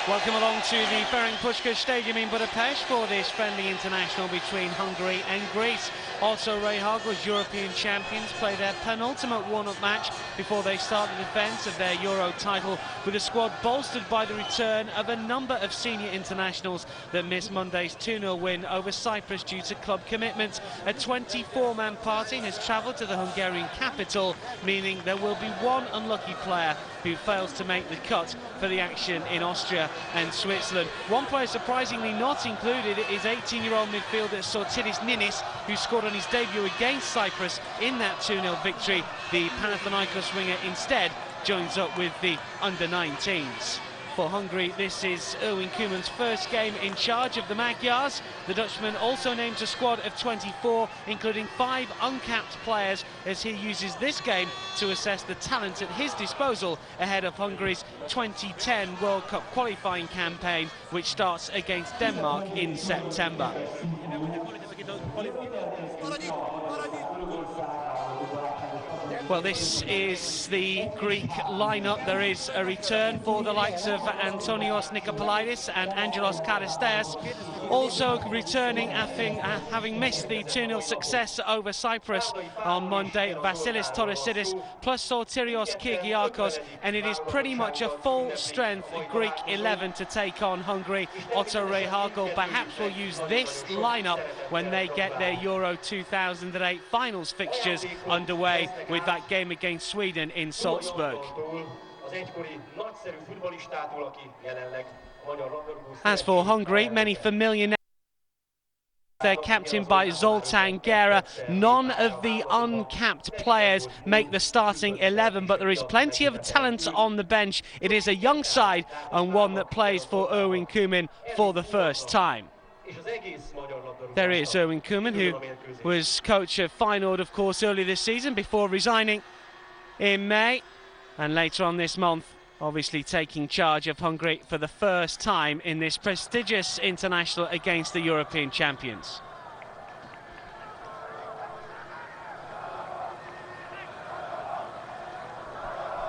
Welcome along to the Ferenc Puskás Stadium in Budapest for this friendly international between Hungary and Greece. Also, Ray Hargles, European champions, play their penultimate warm-up match before they start the defence of their Euro title, with a squad bolstered by the return of a number of senior internationals that missed Monday's 2-0 win over Cyprus due to club commitments. A 24-man party has travelled to the Hungarian capital, meaning there will be one unlucky player who fails to make the cut for the action in Austria and Switzerland. One player surprisingly not included is 18-year-old midfielder Sotiris Ninis, who scored on his debut against Cyprus in that 2-0 victory. The Panathinaikos winger instead joins up with the under-19s. For Hungary, this is Erwin Koeman's first game in charge of the Magyars. The Dutchman also names a squad of 24, including 5 uncapped players, as he uses this game to assess the talent at his disposal ahead of Hungary's 2010 World Cup qualifying campaign, which starts against Denmark in September. Well, this is the Greek lineup. There is a return for the likes of Antonios Nikopolidis and Angelos Karisteas. Also returning, having missed the 2-0 success over Cyprus on Monday, Vasilis Torosidis plus Sotirios Kyrgiakos, and it is pretty much a full-strength Greek 11 to take on Hungary. Otto Rehhagel perhaps will use this lineup when they get their Euro 2008 finals fixtures underway, with that game against Sweden in Salzburg. As for Hungary, many familiar names. They're captained by Zoltán Gera. None of the uncapped players make the starting 11, but there is plenty of talent on the bench. It is a young side and one that plays for Erwin Koeman for the first time. There is Erwin Koeman, who was coach of Feyenoord, of course, earlier this season before resigning in May, and later on this month obviously taking charge of Hungary for the first time in this prestigious international against the European champions.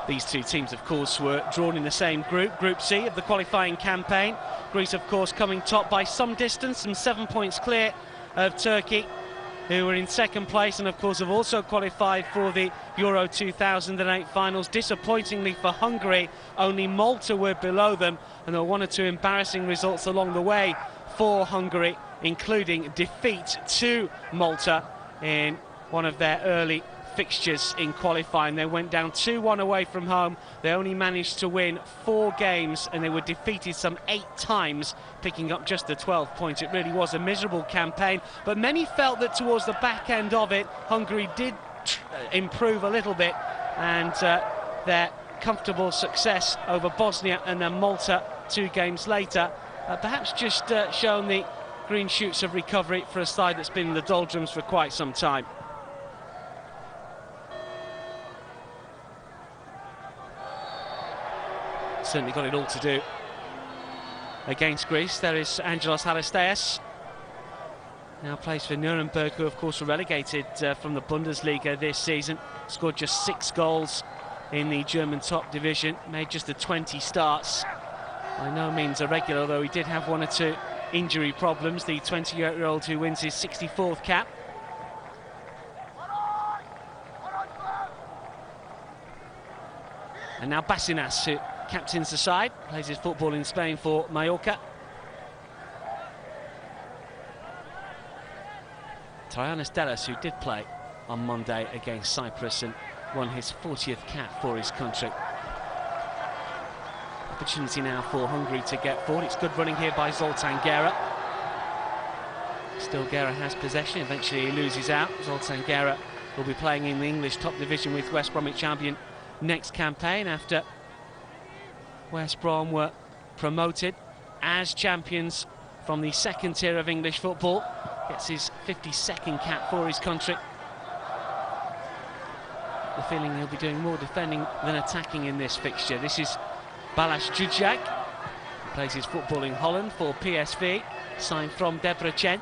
These two teams, of course, were drawn in the same group, Group C of the qualifying campaign. Greece, of course, coming top by some distance, some 7 points clear of Turkey, who were in second place and, of course, have also qualified for the Euro 2008 finals. Disappointingly for Hungary, only Malta were below them, and there were 1 or 2 embarrassing results along the way for Hungary, including defeat to Malta in one of their early fixtures in qualifying. They went down 2-1 away from home. They only managed to win 4 games, and they were defeated some 8 times, picking up just the 12 points. It really was a miserable campaign, but many felt that towards the back end of it, Hungary did improve a little bit, and their comfortable success over Bosnia and then Malta 2 games later perhaps just shown the green shoots of recovery for a side that's been in the doldrums for quite some time. Certainly got it all to do against Greece. There is Angelos Karisteas, now plays for Nuremberg, who of course were relegated from the Bundesliga this season. Scored just 6 goals in the German top division, made just the 20 starts. By no means a regular, though he did have 1 or 2 injury problems. The 28-year-old who wins his 64th cap. And now Basinas, who captains the side, plays his football in Spain for Mallorca. Trianis Delis, who did play on Monday against Cyprus and won his 40th cap for his country. Opportunity now for Hungary to get forward. It's good running here by Zoltán Gera. Still Gera has possession, eventually he loses out. Zoltán Gera will be playing in the English top division with West Bromwich Albion next campaign, after West Brom were promoted as champions from the second tier of English football. Gets his 52nd cap for his country. The feeling he'll be doing more defending than attacking in this fixture. This is Balázs Dzsudzsák, who plays his football in Holland for PSV, signed from Debrecen.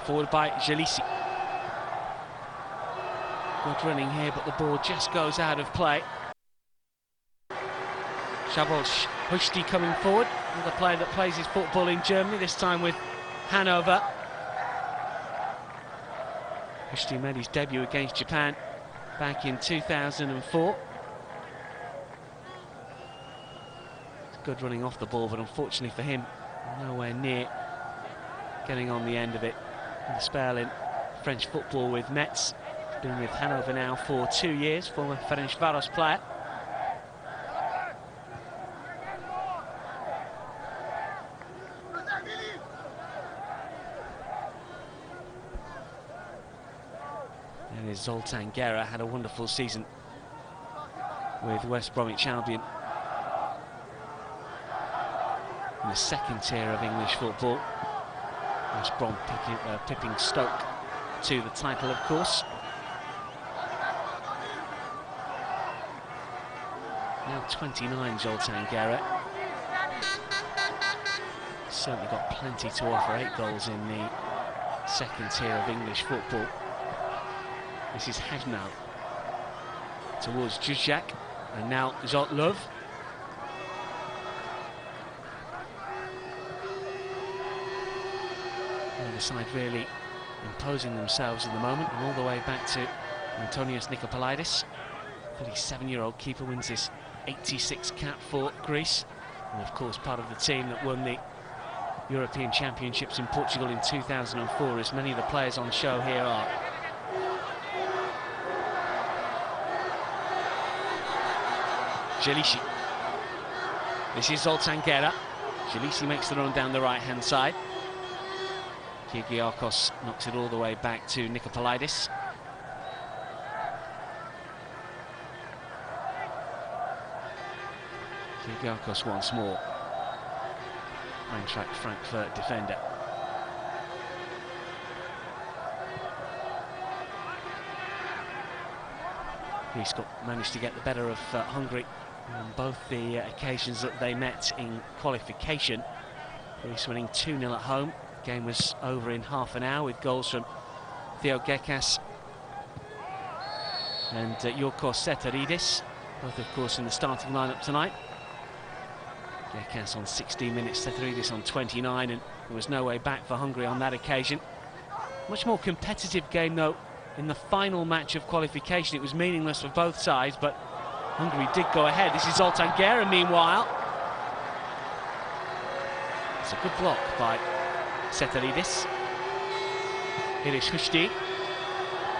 Forward by Jelisi. Good running here, but the ball just goes out of play. Szabolcs Huszti coming forward, the player that plays his football in Germany, this time with Hanover. Huszti made his debut against Japan back in 2004. Good running off the ball, but unfortunately for him, nowhere near getting on the end of it. The spell in French football with Metz. Been with Hanover now for 2 years, former Ferencváros player. And Zoltán Gera had a wonderful season with West Bromwich Albion in the second tier of English football. West Brom pipping Stoke to the title, of course. Now 29, Zoltán Gera. Certainly got plenty to offer, 8 goals in the second tier of English football. This is Hagnal towards Zuzak, and now Zotlov. The other side really imposing themselves at the moment, and all the way back to Antonios Nikopolaidis. 37-year-old keeper wins his 86th cap for Greece, and of course part of the team that won the European Championships in Portugal in 2004, as many of the players on show here are. Jelisi. This is Zoltán Gera. Jelisi makes the run down the right-hand side. Kyrgiakos knocks it all the way back to Nikopolaidis. Kyrgiakos once more. Eintracht Frankfurt defender. Greece managed to get the better of Hungary on both the occasions that they met in qualification. Greece winning 2-0 at home. Game was over in half an hour with goals from Theo Gekas and Yorkos Setaridis, both of course in the starting lineup tonight. Gekas on 16 minutes, Setaridis on 29, and there was no way back for Hungary on that occasion. Much more competitive game though in the final match of qualification. It was meaningless for both sides, but Hungary did go ahead. This is Zoltán Gera meanwhile. It's a good block by Setaridis. Here is Huszti.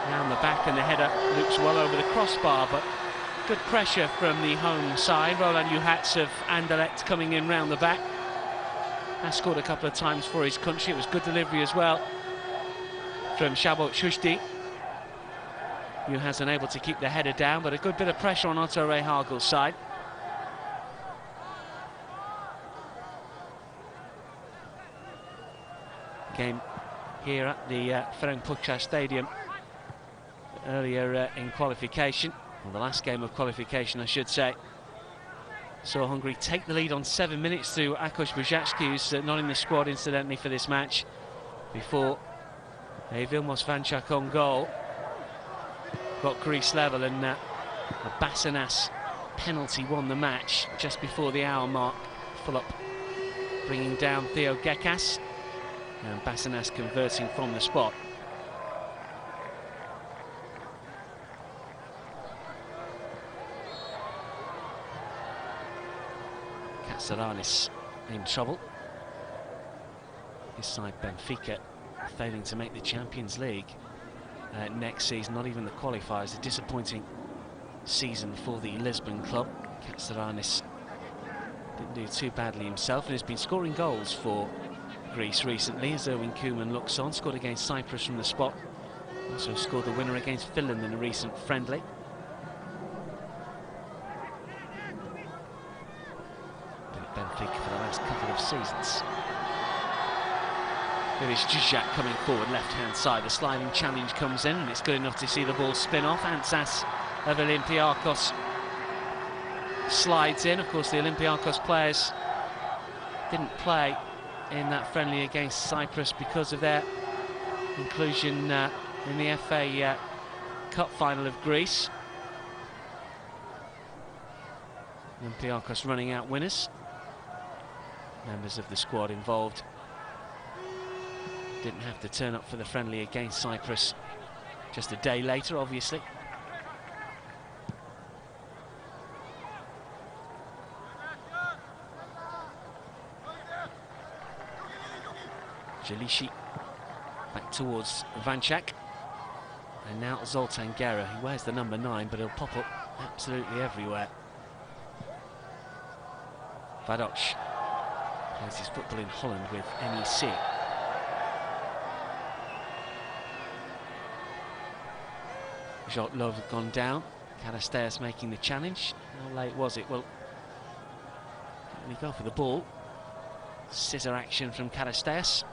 Round the back, and the header loops well over the crossbar, but good pressure from the home side. Roland Juhats of Anderlecht coming in round the back. Has scored a couple of times for his country. It was good delivery as well from Szabolcs Huszti. Juhats unable to keep the header down, but a good bit of pressure on Otto Rehhagel's side. Game here at the Ferencváros Stadium earlier in qualification, well, the last game of qualification I should say, saw Hungary take the lead on 7 minutes through Ákos Buzsácsky, who's not in the squad incidentally for this match, before a Vilmos Vančák on goal got Greece level, and a Bassanas penalty won the match just before the hour mark. Fulop bringing down Theo Gekas, and Bassanas converting from the spot. Katsaranis in trouble. His side Benfica failing to make the Champions League next season, not even the qualifiers. A disappointing season for the Lisbon club. Katsaranis didn't do too badly himself, and has been scoring goals for Greece recently as Erwin Koeman looks on. Scored against Cyprus from the spot. Also scored the winner against Finland in a recent friendly. Been at Benfica for the last couple of seasons. Here is Zuzak coming forward, left-hand side. The sliding challenge comes in, and it's good enough to see the ball spin off. Antsas of Olympiakos slides in. Of course, the Olympiakos players didn't play in that friendly against Cyprus because of their inclusion in the FA Cup final of Greece. Olympiacos running out winners. Members of the squad involved didn't have to turn up for the friendly against Cyprus just a day later, obviously. Jalishi back towards Vanchak. And now Zoltan Gera. He wears the number 9, but he'll pop up absolutely everywhere. Vadoc plays his football in Holland with NEC. Jotlov had gone down. Karasteas making the challenge. How late was it? Well, didn't really go for the ball. Scissor action from Karasteas.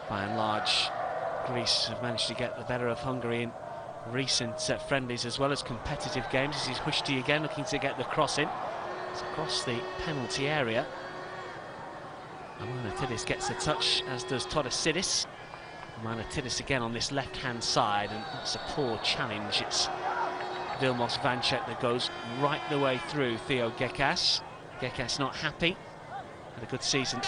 By and large, Greece have managed to get the better of Hungary in recent friendlies as well as competitive games. This is Hushti again looking to get the cross in. It's across the penalty area. Amanatidis gets a touch, as does Todorsidis. Amanatidis again on this left-hand side, and that's a poor challenge. It's Vilmos Vanchek that goes right the way through Theo Gekas. Gekas not happy. Had a good season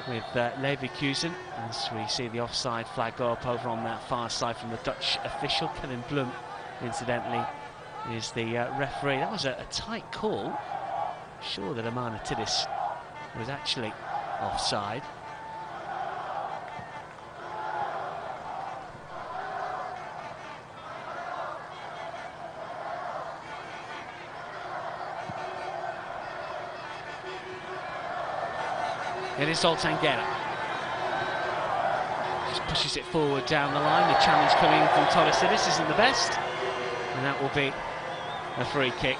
with Leverkusen, as we see the offside flag go up over on that far side from the Dutch official. Kevin Blum, incidentally, is the referee. That was a tight call. Sure that Amanatidis was actually offside. It is Zoltan Gera. Just pushes it forward down the line. The challenge coming from Todorsidis isn't the best. And that will be a free kick.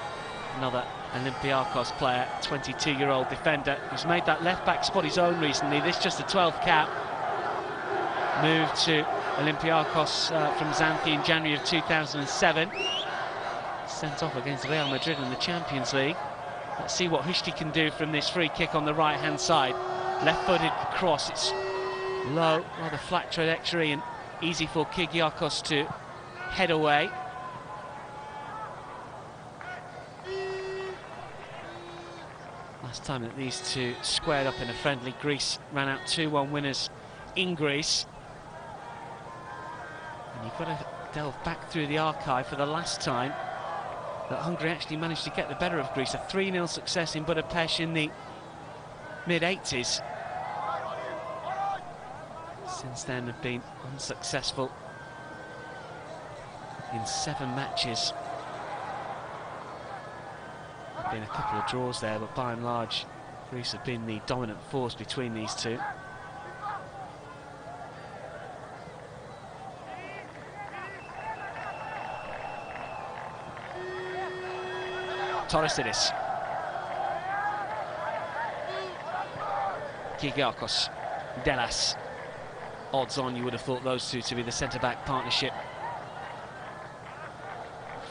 Another Olympiacos player, 22-year-old defender, who's made that left-back spot his own recently. This just a 12th cap. Moved to Olympiacos from Xanthi in January of 2007. Sent off against Real Madrid in the Champions League. Let's see what Hushti can do from this free kick on the right-hand side. Left-footed cross, it's low, rather flat trajectory, and easy for Kyrgiakos to head away. Last time that these two squared up in a friendly, Greece ran out 2-1 winners in Greece. And you've got to delve back through the archive for the last time that Hungary actually managed to get the better of Greece. A 3-0 success in Budapest in the mid-80s. Since then have been unsuccessful in 7 matches. There have been a couple of draws there, but by and large Greece have been the dominant force between these two. Todorsidis. Kyrgiakos. Delas. Odds on, you would have thought those two to be the centre-back partnership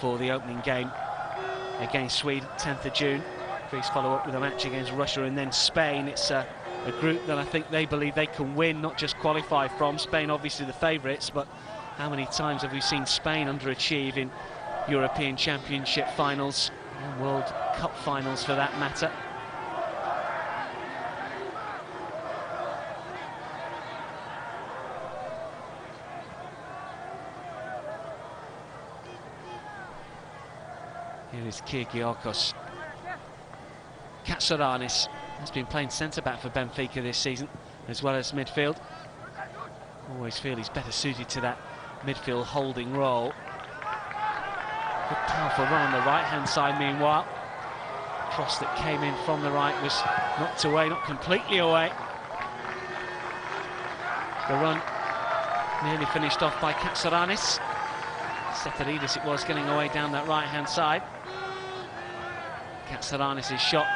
for the opening game against Sweden, 10th of June. Greece follow up with a match against Russia and then Spain. It's a group that I think they believe they can win, not just qualify from. Spain obviously the favourites, but how many times have we seen Spain underachieve in European Championship finals and World Cup finals for that matter? Here is Kyrgiakos. Katsouranis has been playing centre-back for Benfica this season, as well as midfield. Always feel he's better suited to that midfield holding role. Good powerful run on the right-hand side, meanwhile. Cross that came in from the right was knocked away, not completely away. The run nearly finished off by Katsouranis. Setteridis it was getting away down that right-hand side. Katsouranis' shot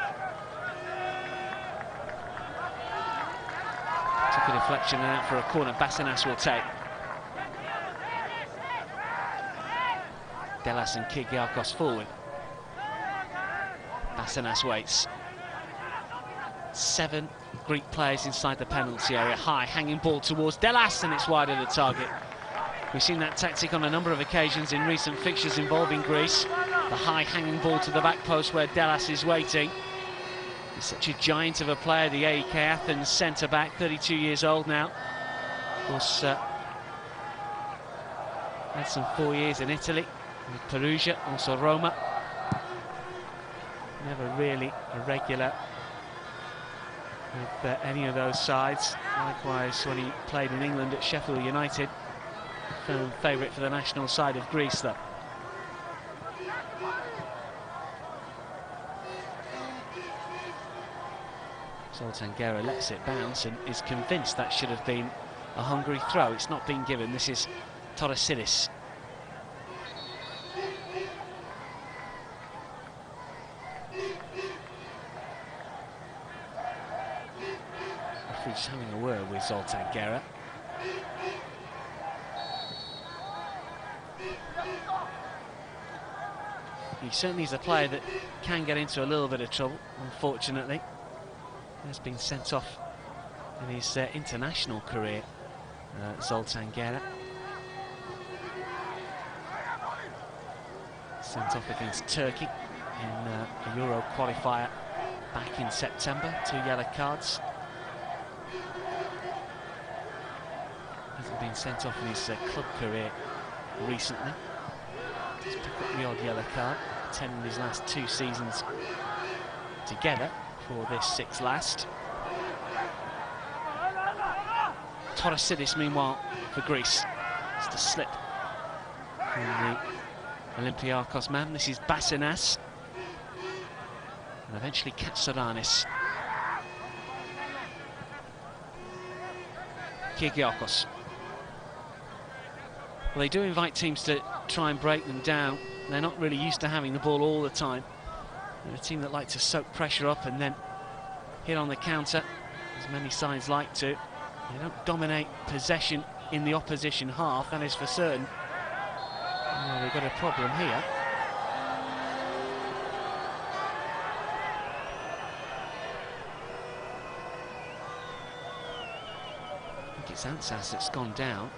took a deflection and out for a corner. Bassinas will take. Delas and Kyrgiakos forward. Bassinas waits. 7 Greek players inside the penalty area. High hanging ball towards Delas, and it's wide of the target. We've seen that tactic on a number of occasions in recent fixtures involving Greece. The high hanging ball to the back post where Delas is waiting. He's such a giant of a player, the AEK Athens centre-back, 32 years old now. Of course, had some 4 years in Italy, with Perugia, also Roma. Never really a regular with any of those sides. Likewise, when he played in England at Sheffield United, firm favourite for the national side of Greece, though. Zoltan Gera lets it bounce and is convinced that should have been a Hungary throw. It's not been given. This is Torasidis. Referee's having a word with Zoltan Gera. He certainly is a player that can get into a little bit of trouble, unfortunately. Has been sent off in his international career, Zoltan Gera. Sent off against Turkey in a Euro qualifier back in September, 2 yellow cards. Hasn't been sent off in his club career recently. He's picked up the odd yellow card, 10 in his last 2 seasons together. For this 6th last. Torasidis, meanwhile, for Greece. Just a slip from the Olympiakos man. This is Bassinas. And eventually Katsouranis. Kyrgiakos. Well, they do invite teams to try and break them down. They're not really used to having the ball all the time. They're a team that like to soak pressure up and then hit on the counter, as many sides like to. They don't dominate possession in the opposition half, that is for certain. Well, we've got a problem here. I think it's Ansas that's gone down.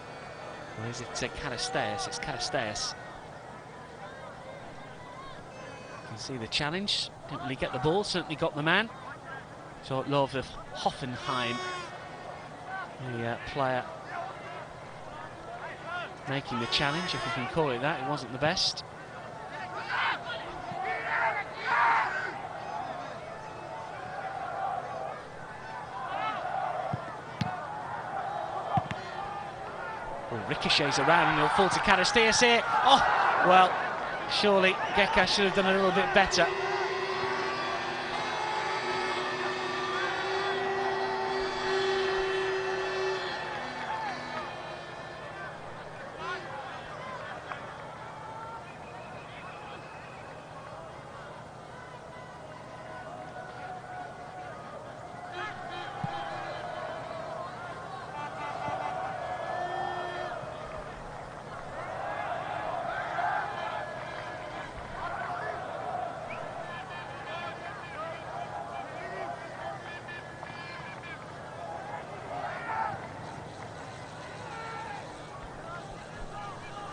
Or is it Karasteas? It's Karasteas. You can see the challenge. Didn't really get the ball, certainly got the man. Short love of Hoffenheim, the player making the challenge, if we can call it that. It wasn't the best. Well, ricochets around and he'll fall to Karasteas here. Oh, well, surely Geka should have done a little bit better.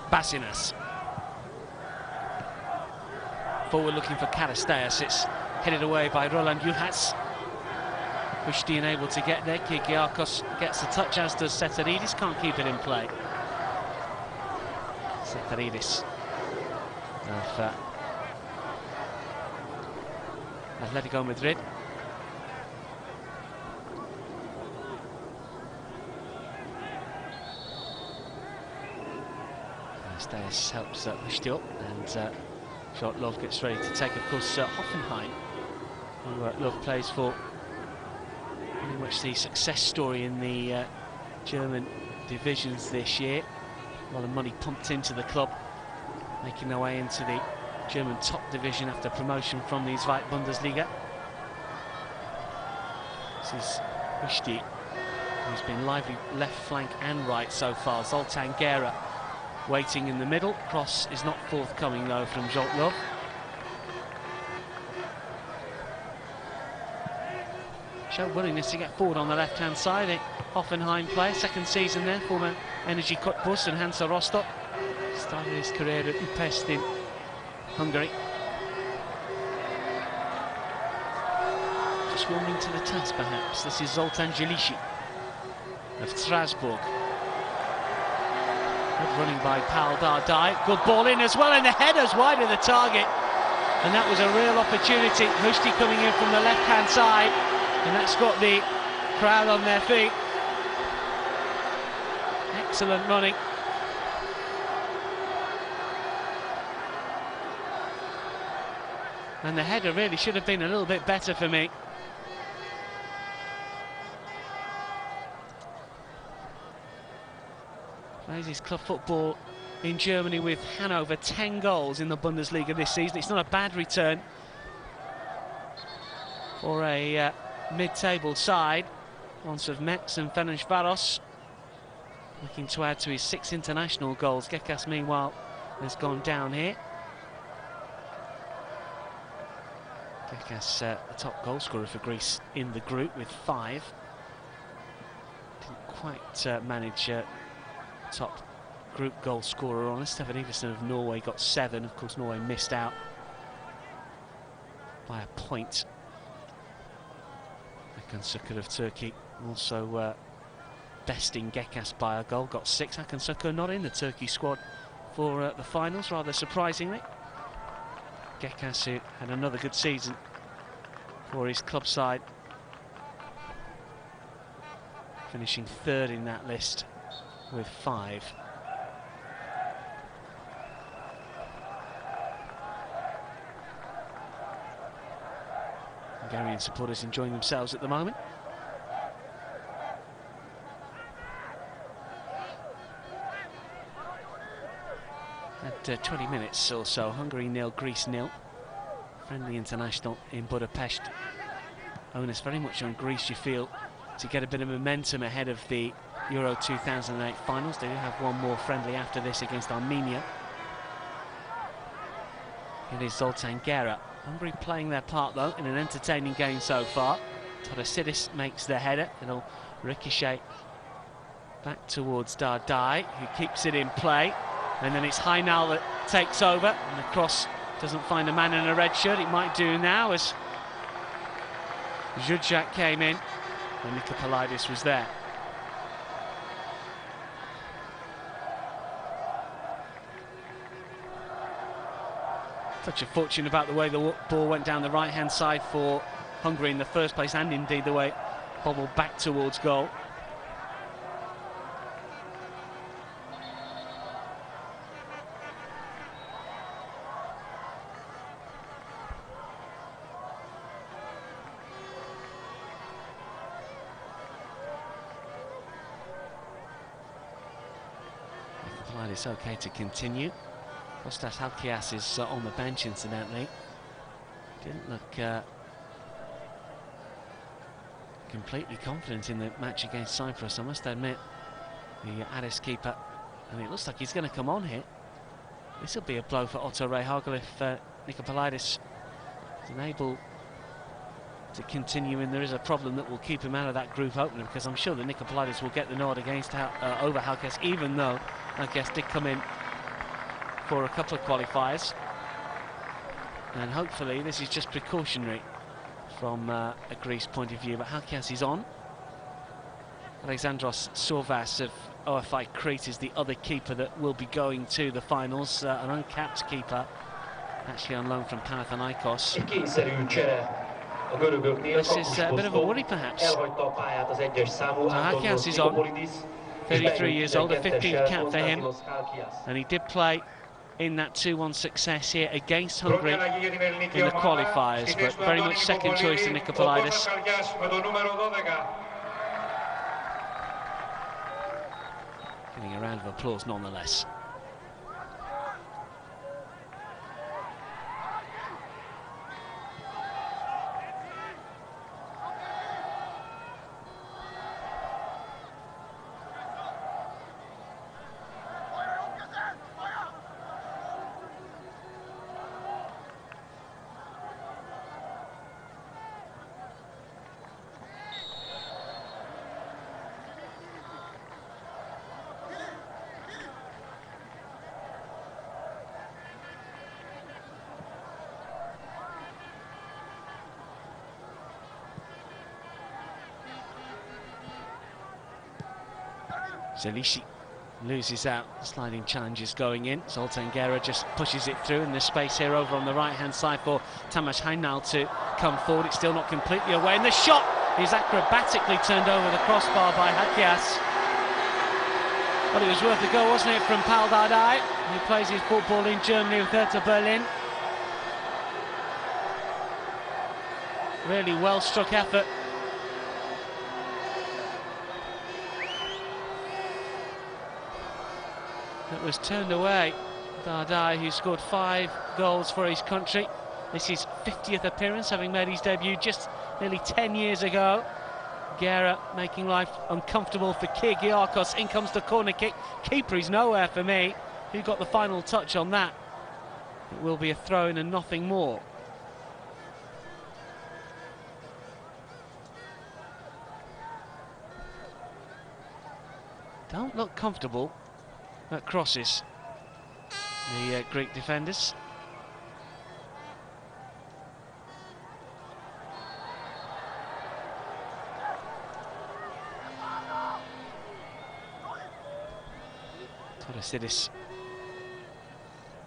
Bassinas. Forward looking for Karasteas. It's headed away by Roland Juhas. Pushti unable to get there. Kyrgiakos gets the touch, as does Setaridis. Can't keep it in play. Setaridis of Atletico Madrid. Karasteas helps Pushti up, and short Love gets ready to take, of course, Hoffenheim, who Love plays for. Pretty much the success story in the German divisions this year. A lot of money pumped into the club, making their way into the German top division after promotion from the Zweite Bundesliga. This is Pushti, who's been lively left flank and right so far. Zoltan Gera waiting in the middle. Cross is not forthcoming though from Zoltlov. Showed willingness to get forward on the left-hand side. The Hoffenheim player, second season there, former Energy Cottbus and Hansa Rostock. Started his career at Újpest in Hungary. Just warming to the task, perhaps. This is Zoltán Jelici of Strasbourg. Good running by Pál Dardai. Good ball in as well, and the header's wide of the target. And that was a real opportunity. Hushti coming in from the left-hand side, and that's got the crowd on their feet. Excellent running. And the header really should have been a little bit better for me. Plays his club football in Germany with Hanover, 10 goals in the Bundesliga this season. It's not a bad return for a mid-table side. Once of Metz and Ferencváros looking to add to his 6 international goals. Gekas, meanwhile, has gone down here. Gekas, the top goal scorer for Greece in the group with 5. Didn't quite manage top group goal scorer on. Stefan Iversen of Norway got 7. Of course, Norway missed out by a point. Hakan Şükür of Turkey also besting Gekas by a goal, got 6. Hakan Şükür not in the Turkey squad for the finals, rather surprisingly. Gekas, who had another good season for his club side, finishing 3rd in that list with 5. Hungarian supporters enjoying themselves at the moment. At 20 minutes or so, Hungary 0, Greece 0. Friendly international in Budapest. Onus very much on Greece, you feel, to get a bit of momentum ahead of the Euro 2008 finals. They do have one more friendly after this against Armenia. It is Zoltán Gera. Hungary playing their part though in an entertaining game so far. Todorsidis makes the header. It'll ricochet back towards Dardai, who keeps it in play. And then it's Heinal that takes over, and the cross doesn't find a man in a red shirt. It might do now as Zuzak came in and Nikopolidis was there. Such a fortune about the way the ball went down the right-hand side for Hungary in the first place, and indeed the way it bobbled back towards goal. It's okay to continue. Kostas Halkias is on the bench, incidentally. Didn't look completely confident in the match against Cyprus, I must admit, the Addis keeper. And it looks like he's going to come on here. This will be a blow for Otto Rehhagel if Nikopolidis is unable to continue, and there is a problem that will keep him out of that group opener, because I'm sure that Nikopolidis will get the nod against over Halkias, even though Halkias did come in for a couple of qualifiers. And hopefully this is just precautionary from a Greece point of view, but Halkias is on. Alexandros Sorvas of OFI Crete is the other keeper that will be going to the finals, an uncapped keeper, actually on loan from Panathinaikos. This is a bit of a worry, perhaps. So Halkias is on, 33 years old, a 15th cap for him, and he did play in that 2-1 success here against Hungary in the qualifiers, but very much second choice to Nikopolidis. Getting a round of applause nonetheless. Zelishi loses out. Sliding challenges going in. Zoltan Gera just pushes it through in the space here over on the right-hand side for Tamas Hainal to come forward. It's still not completely away, and the shot is acrobatically turned over the crossbar by Hakias. But it was worth a go, wasn't it, from Pal Dardai, who plays his football in Germany with Hertha Berlin. Really well-struck effort. That was turned away. Dardai, who scored 5 goals for his country. This is 50th appearance, having made his debut just nearly 10 years ago. Gera making life uncomfortable for Kyrgiakos. In comes the corner kick. Keeper is nowhere for me. Who got the final touch on that? It will be a throw-in and nothing more. Don't look comfortable at crosses, the Greek defenders. Todorsidis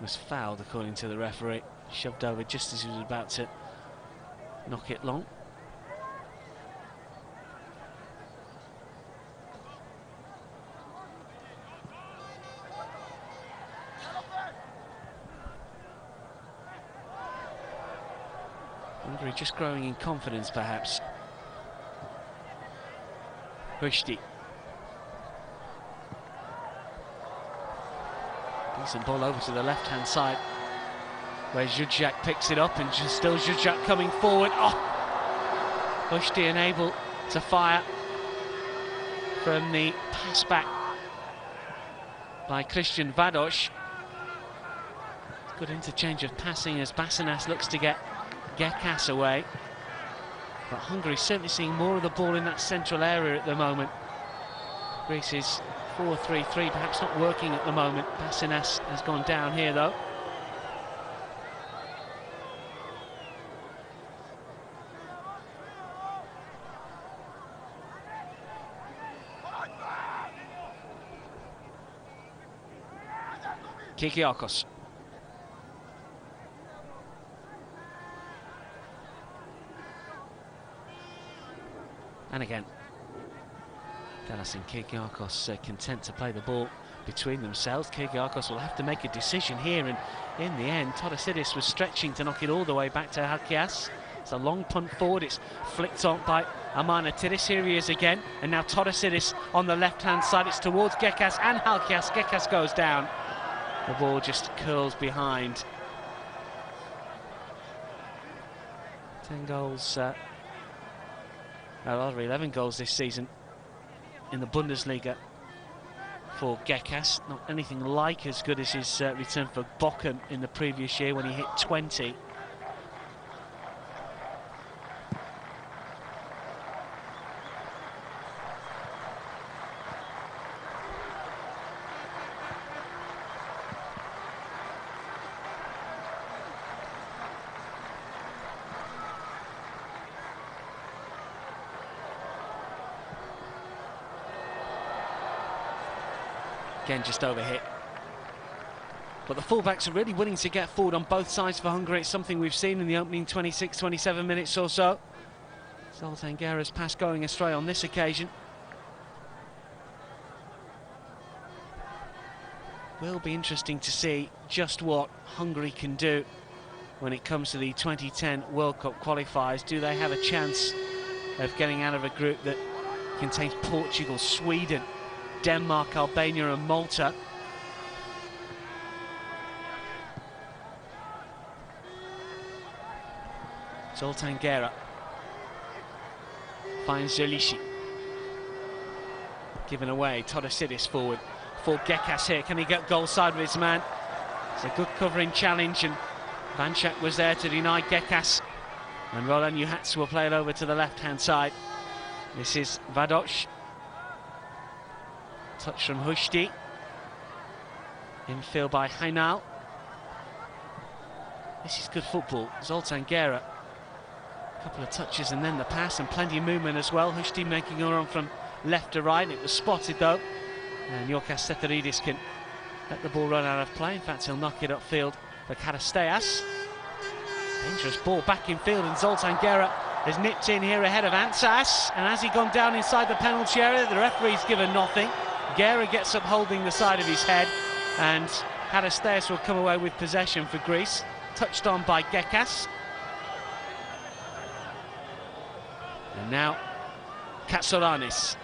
was fouled according to the referee, shoved over just as he was about to knock it long. Hungary just growing in confidence, perhaps. Hushti. Decent ball over to the left-hand side, where Zuzak picks it up, and just still Zuzak coming forward. Oh! Hushti unable to fire from the pass back by Christian Vados. Good interchange of passing as Basinas looks to get Gekas away, but Hungary certainly seeing more of the ball in that central area at the moment. Greece's 4-3-3 perhaps not working at the moment. Basinas has gone down here though. Kyrgiakos. And again, Dallas and Kyrgiakos content to play the ball between themselves. Kyrgiakos will have to make a decision here, and in the end, Todorsidis was stretching to knock it all the way back to Halkias. It's a long punt forward, it's flicked on by Amanatidis. Here he is again, and now Todorsidis on the left-hand side. It's towards Gekas and Halkias. Gekas goes down. The ball just curls behind. 10 goals, rather 11 goals this season in the Bundesliga for Gekas. Not anything like as good as his return for Bochum in the previous year when he hit 20. Again, just overhit. But the fullbacks are really willing to get forward on both sides for Hungary. It's something we've seen in the opening 26, 27 minutes or so. Zoltan Gera's pass going astray on this occasion. Will be interesting to see just what Hungary can do when it comes to the 2010 World Cup qualifiers. Do they have a chance of getting out of a group that contains Portugal, Sweden, Denmark, Albania and Malta? Zoltan Gera finds Zelishi. Given away, Todorsidis forward for Gekas here. Can he get goal side with his man? It's a good covering challenge, and Vanchak was there to deny Gekas. And Roland Juhats will play it over to the left-hand side. This is Vados. Touch from Hushti. Infield by Hainal. This is good football. Zoltan Gera. A couple of touches and then the pass, and plenty of movement as well. Hushti making a run from left to right. It was spotted though And Yorkas Seteridis can let the ball run out of play. In fact, he'll knock it upfield for Karasteas. Dangerous ball back in field, and Zoltan Gera has nipped in here ahead of Ansas. And has he gone down inside the penalty area? The referee's given nothing. Gera gets up holding the side of his head, and Karasteas will come away with possession for Greece. Touched on by Gekas. And now Katsouranis.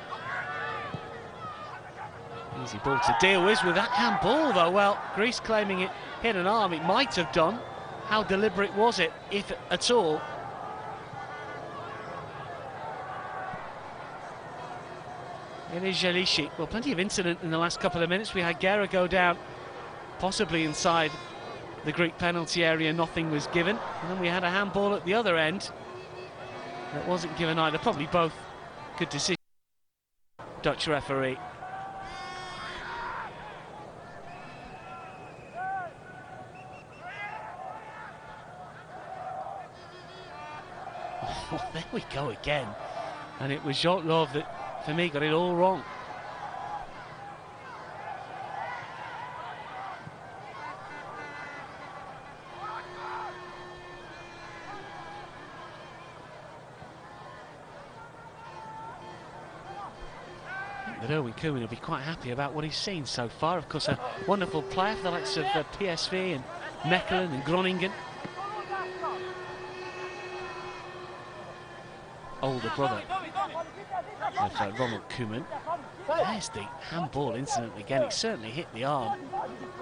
Easy ball to deal with that handball though. Well, Greece claiming it hit an arm. It might have done. How deliberate was it, if at all? It is Jalishi. Well, plenty of incident in the last couple of minutes. We had Gera go down, possibly inside the Greek penalty area. Nothing was given. And then we had a handball at the other end that wasn't given either. Probably both good decisions. Dutch referee. Oh, there we go again. And it was Jotlov that, for me, got it all wrong. I think that Erwin Koeman will be quite happy about what he's seen so far. Of course, a wonderful player for the likes of PSV and Mechelen and Groningen. Older brother of Ronald Koeman. There's the handball incident again. It certainly hit the arm.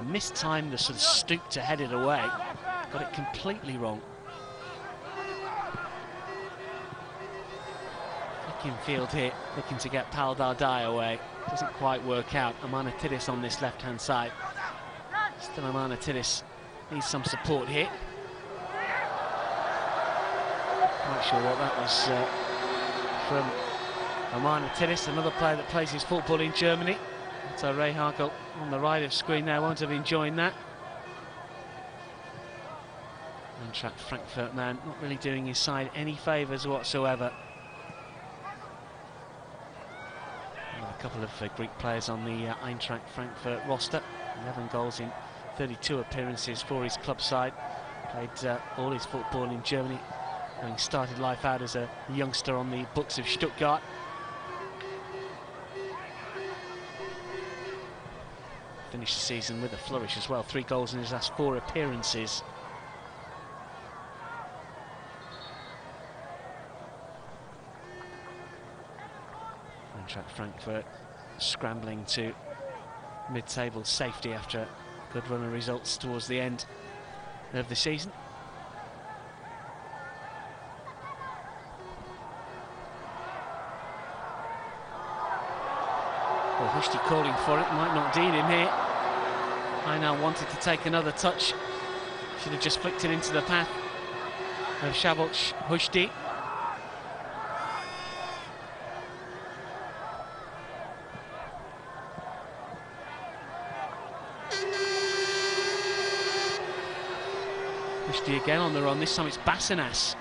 Mistimed the sort of stoop to head it away. Got it completely wrong. Back in field here, looking to get Pal Dardai away. Doesn't quite work out. Amanatidis on this left-hand side. Still Amanatidis needs some support here. Not sure what that was from Amanatidis, another player that plays his football in Germany. So Ray Harkle on the right of screen there won't have enjoyed that. Eintracht Frankfurt man not really doing his side any favours whatsoever. A couple of Greek players on the Eintracht Frankfurt roster. 11 goals in 32 appearances for his club side. Played all his football in Germany, having started life out as a youngster on the books of Stuttgart. Finished the season with a flourish as well. 3 goals in his last 4 appearances. Eintracht Frankfurt scrambling to mid-table safety after a good run of results towards the end of the season. Well, Hushti calling for it, might not deal him here. I now wanted to take another touch. Should have just flicked it into the path of Shabot Hushti. Hushti again on the run, this time it's Bassinas.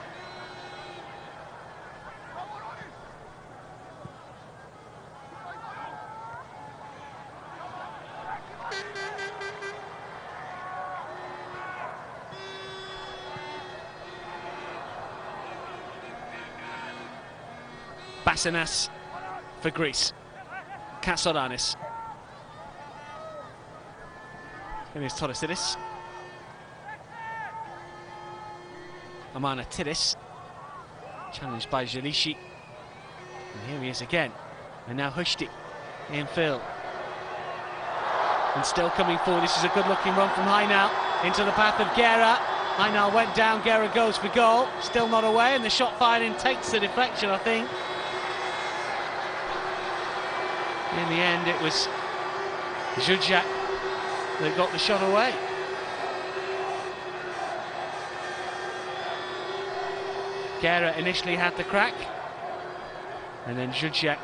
Bassinas for Greece. Katsouranis. And here's Todorsidis. Amanatidis. Challenged by Jalishi. And here he is again. And now Hushti in field. And still coming forward. This is a good looking run from Hainal into the path of Gera. Hainal went down, Gera goes for goal. Still not away, and the shot fired in takes the deflection, I think. In the end, it was Zuzak that got the shot away. Gera initially had the crack, and then Zuzak,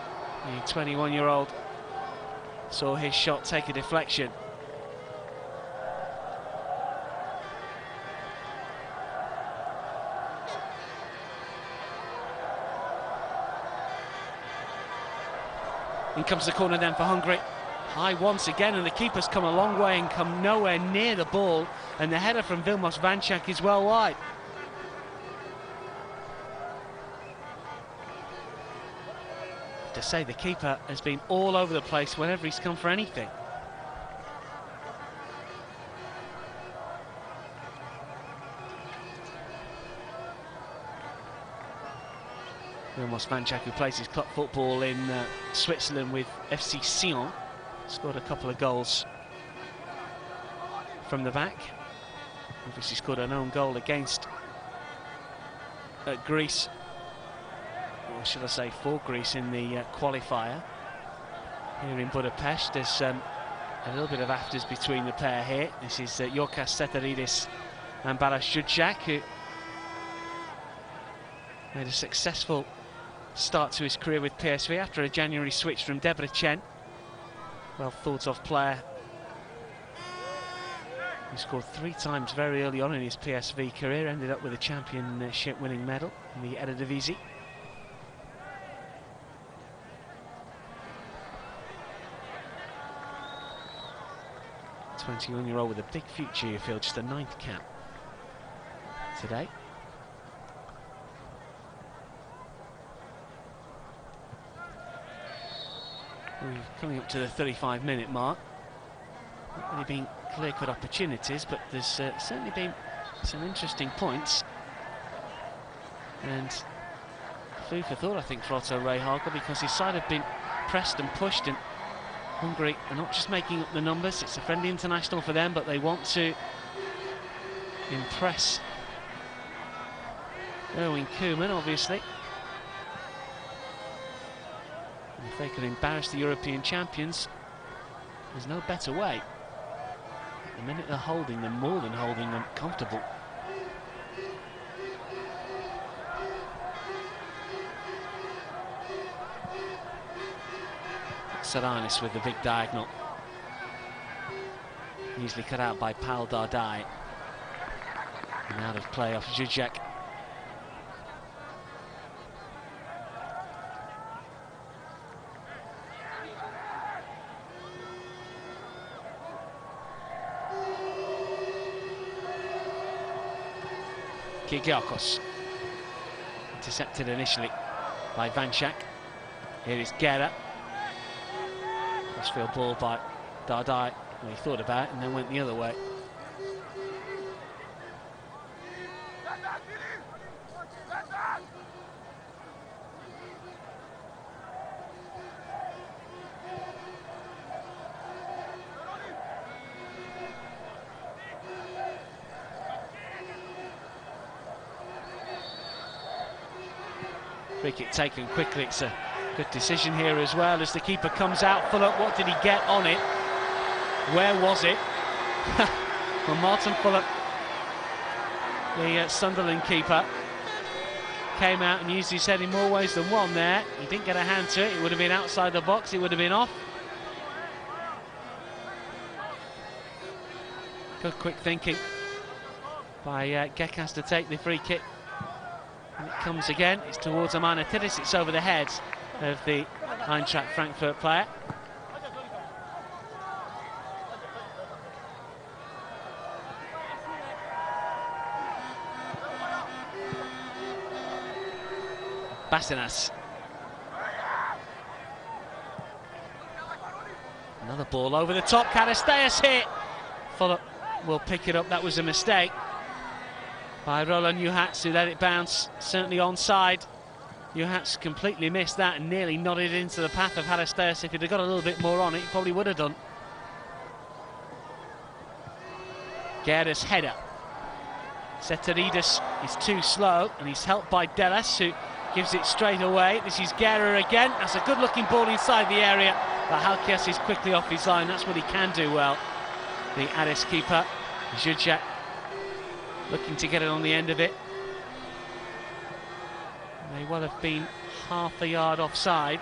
the 21-year-old, saw his shot take a deflection. In comes the corner then for Hungary. high once again, and the keeper's come a long way and come nowhere near the ball, and the header from Vilmos Vančák is well wide. To say the keeper has been all over the place whenever he's come for anything. Vilmos Vančák, who plays his club football in Switzerland with FC Sion, scored a couple of goals from the back. Obviously scored an own goal against Greece, or should I say for Greece, in the qualifier here in Budapest. There's a little bit of afters between the pair here. This is Yorkas Setaridis and Balázs Zsuzsák, who made a successful start to his career with PSV after a January switch from Debrecen. Well thought of player. He scored 3 times very early on in his PSV career, ended up with a championship winning medal in the Eredivisie. A 21-year-old with a big future, you feel, just a 9th cap today. We're coming up to the 35-minute mark. Not really been clear-cut opportunities, but there's certainly been some interesting points. And food for thought, I think, for Otto Rehhagel, because his side have been pressed and pushed, and Hungary are not just making up the numbers. It's a friendly international for them, but they want to impress Erwin Koeman, obviously. And if they can embarrass the European champions, there's no better way. At the minute they're holding them, more than holding them, comfortable. Saranis with the big diagonal. Easily cut out by Pal Dardai. And out of play off Zsuzsák. Kyrgiakos. Intercepted initially by Vančák. Here is Guerra. Crossfield ball by Dardai. Well, he thought about it and then went the other way. Free kick taken quickly. It's a good decision here as well as the keeper comes out. Fulop, what did he get on it? Where was it? Well, Martin Fulop, the Sunderland keeper, came out and used his head in more ways than one there. He didn't get a hand to it. It would have been outside the box. It would have been off. Good quick thinking by Gekas to take the free kick. And it comes again. It's towards Amanatidis. It's over the heads of the Eintracht Frankfurt player. Basinas. Another ball over the top. Karasteas hit. Fulop will pick it up. That was a mistake by Roland Juhats, who let it bounce. Certainly onside. Juhats completely missed that and nearly nodded into the path of Karasteas. If he'd have got a little bit more on it, he probably would have done. Guerra's header. Setaridis is too slow and he's helped by Delas, who gives it straight away. This is Guerra again. That's a good looking ball inside the area, but Halkias is quickly off his line. That's what he can do well, the Aris keeper. Zsuzsák looking to get it on the end of it. May well have been half a yard offside.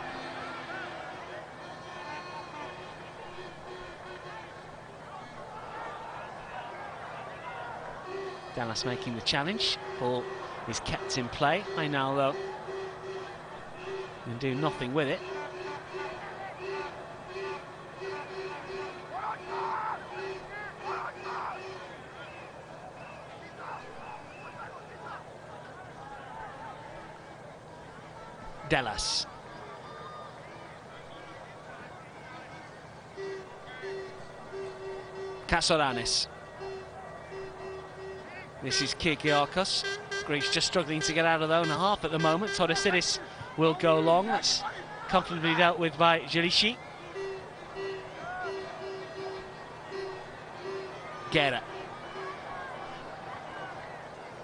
Dallas making the challenge. Ball is kept in play. Heinaldo can do nothing with it. Delas. Kasoranis. This is Kyrgiakos. Greece just struggling to get out of their own half at the moment. Todisidis will go long. That's comfortably dealt with by Jelici. Guerra.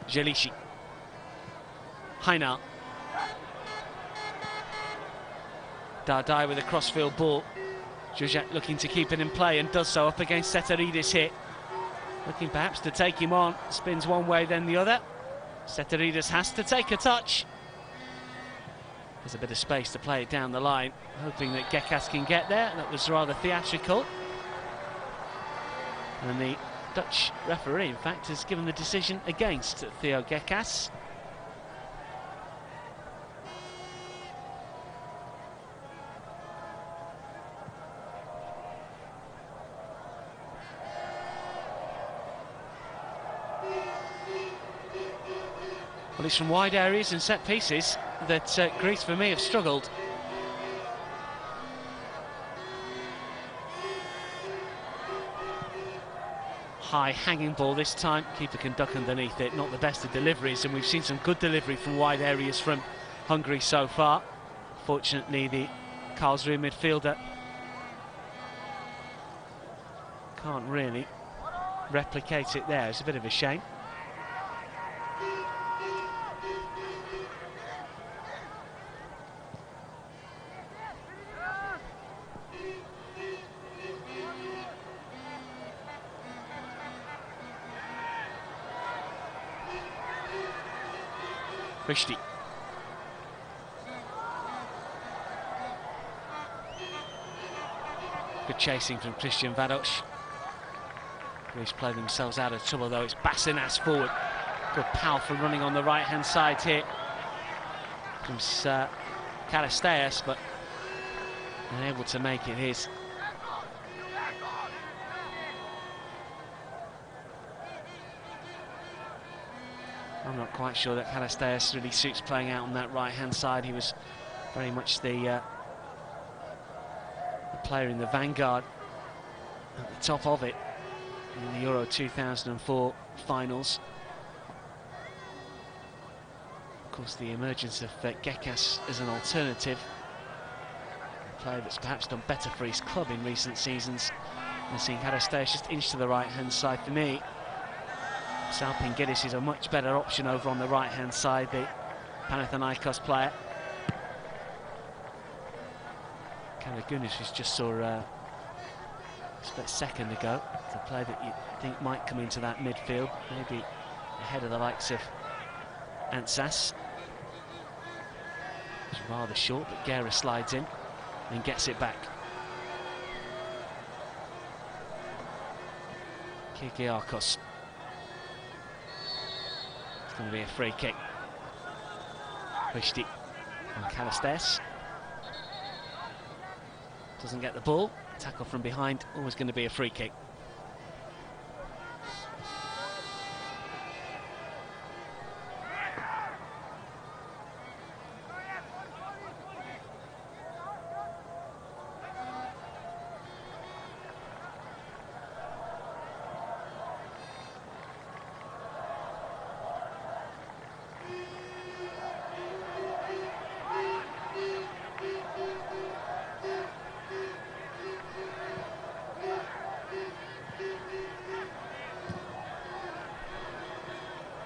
Jelici. Hainal. Dardai with a crossfield ball. Jujak looking to keep it in play and does so up against Seteridis here. Looking perhaps to take him on. Spins one way then the other. Seteridis has to take a touch. There's a bit of space to play it down the line. Hoping that Gekas can get there. That was rather theatrical. And the Dutch referee, in fact, has given the decision against Theo Gekas. Well, it's from wide areas and set pieces that Greece, for me, have struggled. High hanging ball this time. Keeper can duck underneath it. Not the best of deliveries, and we've seen some good delivery from wide areas from Hungary so far. Fortunately, the Karlsruhe midfielder can't really replicate it there. It's a bit of a shame. Christie. Good chasing from Christian Vados. Greece play themselves out of trouble though. It's Bassinas forward. Good powerful running on the right hand side here from Karasteas, but unable to make it his. I'm not quite sure that Karasteas really suits playing out on that right-hand side. He was very much the player in the vanguard at the top of it in the Euro 2004 finals. Of course, the emergence of Gekas as an alternative, a player that's perhaps done better for his club in recent seasons. And seeing Karasteas just inch to the right-hand side for me. Salpingidis is a much better option over on the right-hand side, the Panathinaikos player. Karagunis, who just saw a split second ago, the player that you think might come into that midfield, maybe ahead of the likes of Ansas. It's rather short, but Guerra slides in and gets it back. Kyrgiakos. It's going to be a free kick. Christie and Karasteas. Doesn't get the ball. Tackle from behind, always going to be a free kick.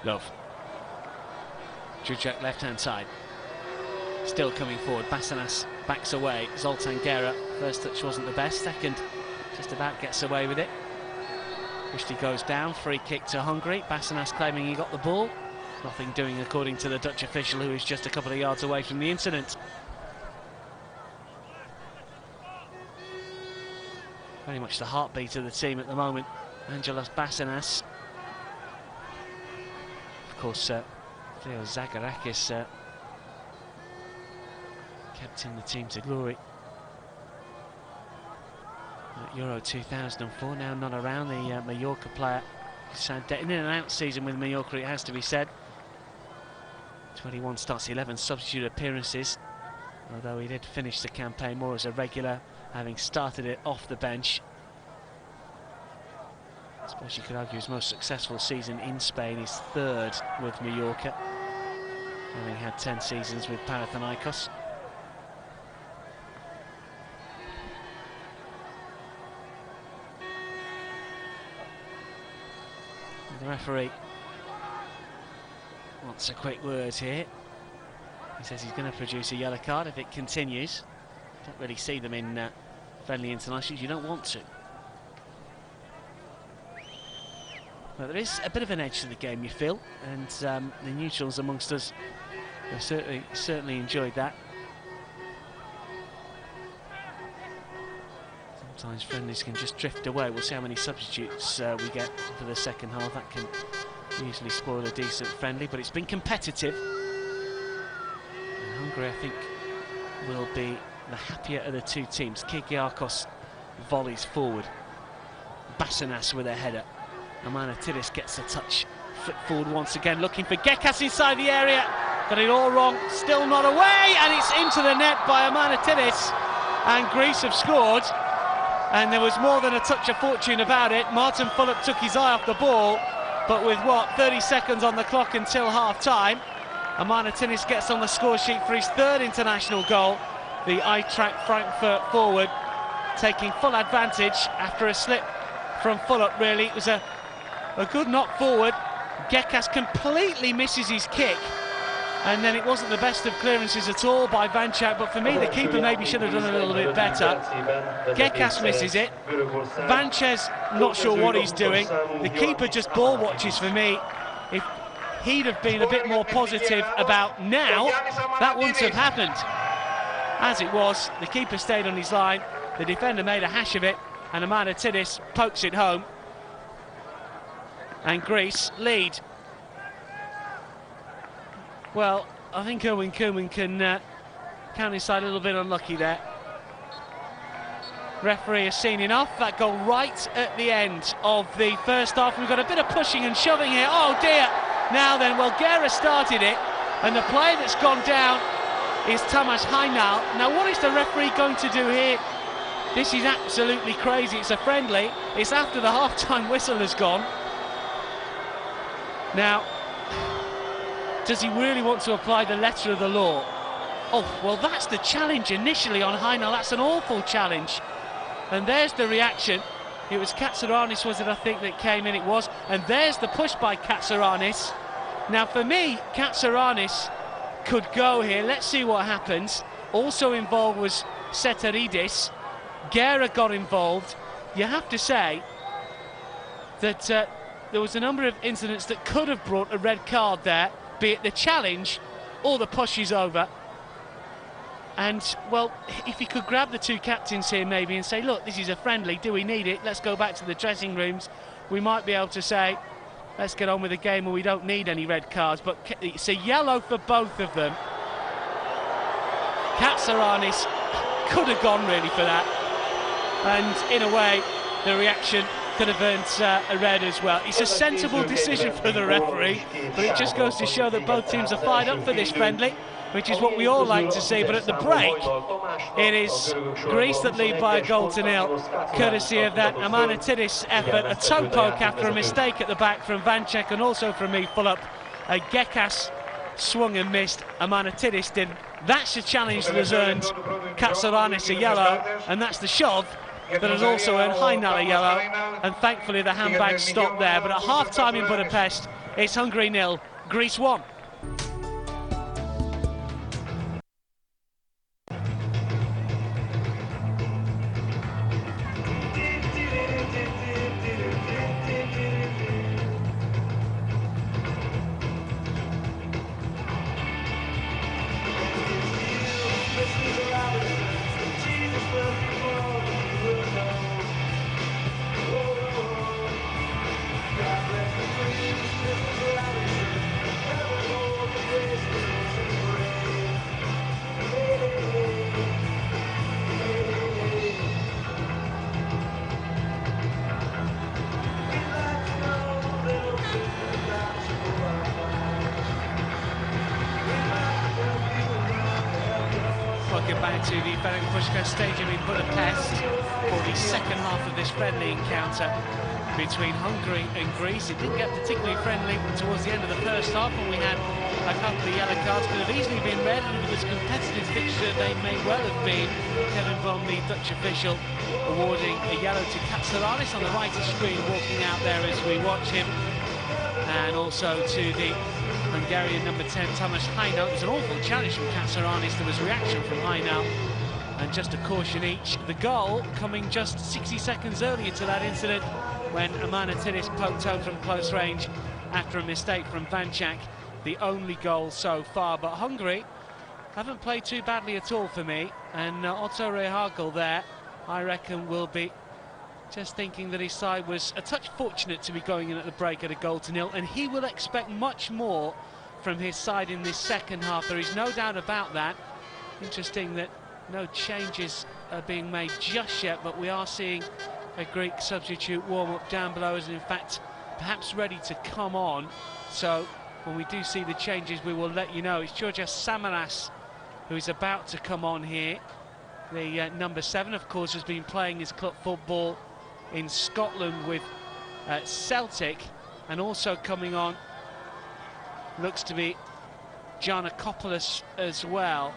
Love. Jujak left-hand side. Still coming forward. Bassinas backs away. Zoltan Guerra, first touch wasn't the best. Second, just about gets away with it. Christie goes down. Free kick to Hungary. Bassinas claiming he got the ball. Nothing doing according to the Dutch official, who is just a couple of yards away from the incident. Very much the heartbeat of the team at the moment. Angelos Bassinas. Of course, Theo Zagorakis kept in the team to glory at Euro 2004, now not around. The Mallorca player, he's had in and out season with Mallorca, it has to be said. 21 starts, 11 substitute appearances. although he did finish the campaign more as a regular, having started it off the bench. I suppose you could argue his most successful season in Spain is third with Mallorca, having had 10 seasons with Panathinaikos. The referee wants a quick word here. He says he's going to produce a yellow card if it continues. Don't really see them in friendly internationals. You don't want to. But there is a bit of an edge to the game, you feel, and the neutrals amongst us have certainly enjoyed that. Sometimes friendlies can just drift away. We'll see how many substitutes we get for the second half. That can usually spoil a decent friendly, but it's been competitive. And Hungary, I think, will be the happier of the two teams. Kyrgiakos volleys forward. Basanas with a header. Amanatidis gets a touch. Flip forward once again, looking for Gekas inside the area. Got it all wrong. Still not away, and it's into the net by Amanatidis. And Greece have scored. And there was more than a touch of fortune about it. Martin Fulop took his eye off the ball, but with 30 seconds on the clock until half-time, Amanatidis gets on the score sheet for his third international goal. The Eintracht Frankfurt forward taking full advantage after a slip from Fulop, really. It was a good knock forward. Gekas completely misses his kick, and then it wasn't the best of clearances at all by Vanchak, but for me the keeper maybe should have done a little bit better. Gekas misses it. Vanchak's not sure what he's doing. The keeper just ball watches for me. If he'd have been a bit more positive about now, that wouldn't have happened. As it was, the keeper stayed on his line, the defender made a hash of it, and Amanatidis pokes it home. And Greece lead. Well, I think Erwin Koeman can count inside a little bit unlucky there. Referee has seen enough. That goal right at the end of the first half. We've got a bit of pushing and shoving here. Oh dear. Now then, well, Guerra started it, and the player that's gone down is Tamas Heinal. Now, what is the referee going to do here? This is absolutely crazy. It's a friendly. It's after the half-time whistle has gone. Now, does he really want to apply the letter of the law? Oh, well, that's the challenge initially on Heinal. That's an awful challenge. And there's the reaction. It was Katsaranis, was it, I think, that came in? It was. And there's the push by Katsaranis. Now, for me, Katsaranis could go here. Let's see what happens. Also involved was Setaridis. Guerra got involved. You have to say that there was a number of incidents that could have brought a red card there, be it the challenge or the push is over. And, well, if he could grab the two captains here maybe and say, look, this is a friendly, do we need it? Let's go back to the dressing rooms. We might be able to say, let's get on with the game and we don't need any red cards. But it's a yellow for both of them. Katsaranis could have gone really for that. And in a way, the reaction could have earned a red as well. It's a sensible decision for the referee, but it just goes to show that both teams are fired up for this friendly, which is what we all like to see. But at the break, it is Greece that lead by 1-0, courtesy of that Amanatidis effort, a toe poke after a mistake at the back from Vanchak and also from me, Fulop. Gekas swung and missed, Amanatidis didn't. That's the challenge that has earned Katsaranis a yellow, and that's the shove that has also earned Heinal a yellow, and thankfully the handbag stopped there. But at half-time in Budapest, it's Hungary 0, Greece 1. to the Ferenc Puskás Stadium in Budapest for the second half of this friendly encounter between Hungary and Greece. It didn't get particularly friendly towards the end of the first half when we had a couple of yellow cards. Could have easily been red, and with as competitive fixture they may well have been. Kevin Von, the Dutch official, awarding a yellow to Katsaranis on the right of screen, walking out there as we watch him, and also to the Hungarian number 10, Tamás Hainaut. It was an awful challenge from Katsaranis. There was reaction from Hainaut, and just a caution each. The goal coming just 60 seconds earlier to that incident when Amanatilis poked home from close range after a mistake from Vanchak. The only goal so far, but Hungary haven't played too badly at all for me, and Otto Rehhagel there, I reckon, will be just thinking that his side was a touch fortunate to be going in at the break at a 0-0, and he will expect much more from his side in this second half. There is no doubt about that. Interesting that no changes are being made just yet, but we are seeing a Greek substitute warm-up down below us, and in fact perhaps ready to come on. So when we do see the changes, we will let you know. It's Georgios Samaras who is about to come on here. The number 7, of course, has been playing his club football in Scotland with Celtic, and also coming on looks to be Giannakopoulos as well.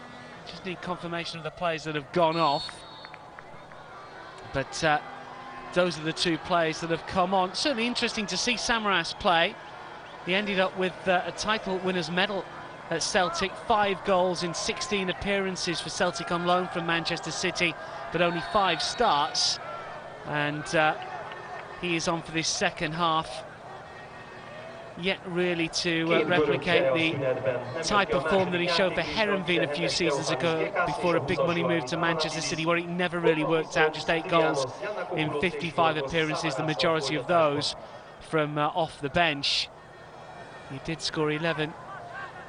Just need confirmation of the players that have gone off, but those are the two players that have come on. Certainly interesting to see Samaras play. He ended up with a title winners medal at Celtic, 5 goals in 16 appearances for Celtic on loan from Manchester City, but only 5 starts, and he is on for this second half, yet really to replicate the type of form that he showed for Heerenveen a few seasons ago before a big money move to Manchester City, where it never really worked out. Just 8 goals in 55 appearances, the majority of those from off the bench. He did score 11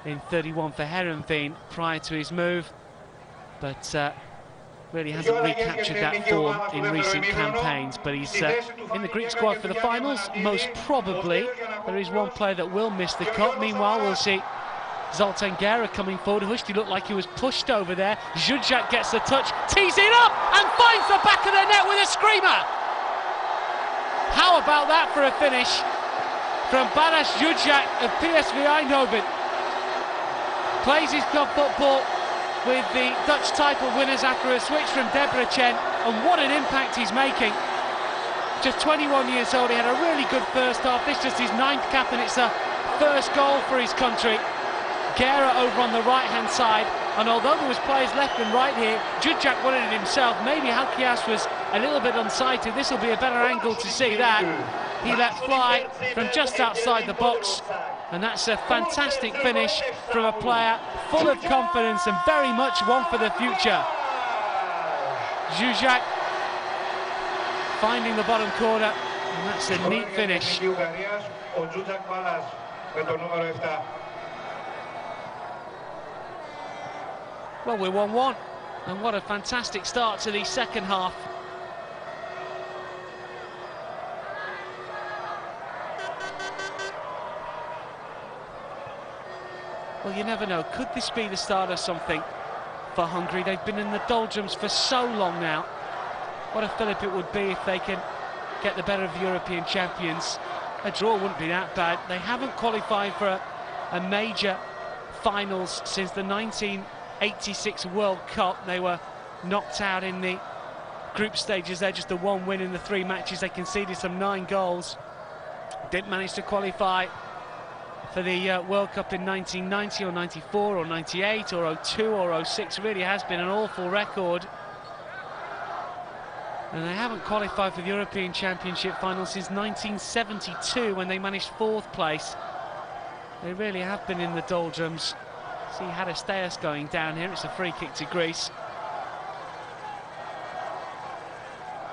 in 31 for Heerenveen prior to his move, but really hasn't recaptured that form in recent campaigns. But he's in the Greek squad for the finals, most probably. There is one player that will miss the cut. Meanwhile, we'll see Zoltan Gera coming forward. Hushti looked like he was pushed over there. Zuzak gets the touch, tees it up, and finds the back of the net with a screamer. How about that for a finish from Baras Zuzak of PSV Eindhoven? Plays his club football with the Dutch title winners after a switch from Debrecen, and what an impact he's making. Just 21 years old, he had a really good first half. This is just his 9th cap, and it's a first goal for his country. Gera over on the right-hand side, and although there was players left and right here, Zuzak wanted it himself. Maybe Halkias was a little bit unsighted. This will be a better angle to see that. He let fly from just outside the box, and that's a fantastic finish from a player full of confidence and very much one for the future. Zuzak finding the bottom corner, and that's a neat finish. Well, we're 1-1, and what a fantastic start to the second half. Well, you never know. Could this be the start of something for Hungary? They've been in the doldrums for so long now. What a fillip it would be if they can get the better of the European champions. A draw wouldn't be that bad. They haven't qualified for a major finals since the 1986 World Cup. They were knocked out in the group stages. They're just the 1 win in the 3 matches. They conceded some 9 goals. Didn't manage to qualify for the World Cup in 1990 or 94 or 98 or 02 or 06. Really has been an awful record. And they haven't qualified for the European Championship final since 1972, when they managed 4th place. They really have been in the doldrums. See Hadasteas going down here. It's a free kick to Greece.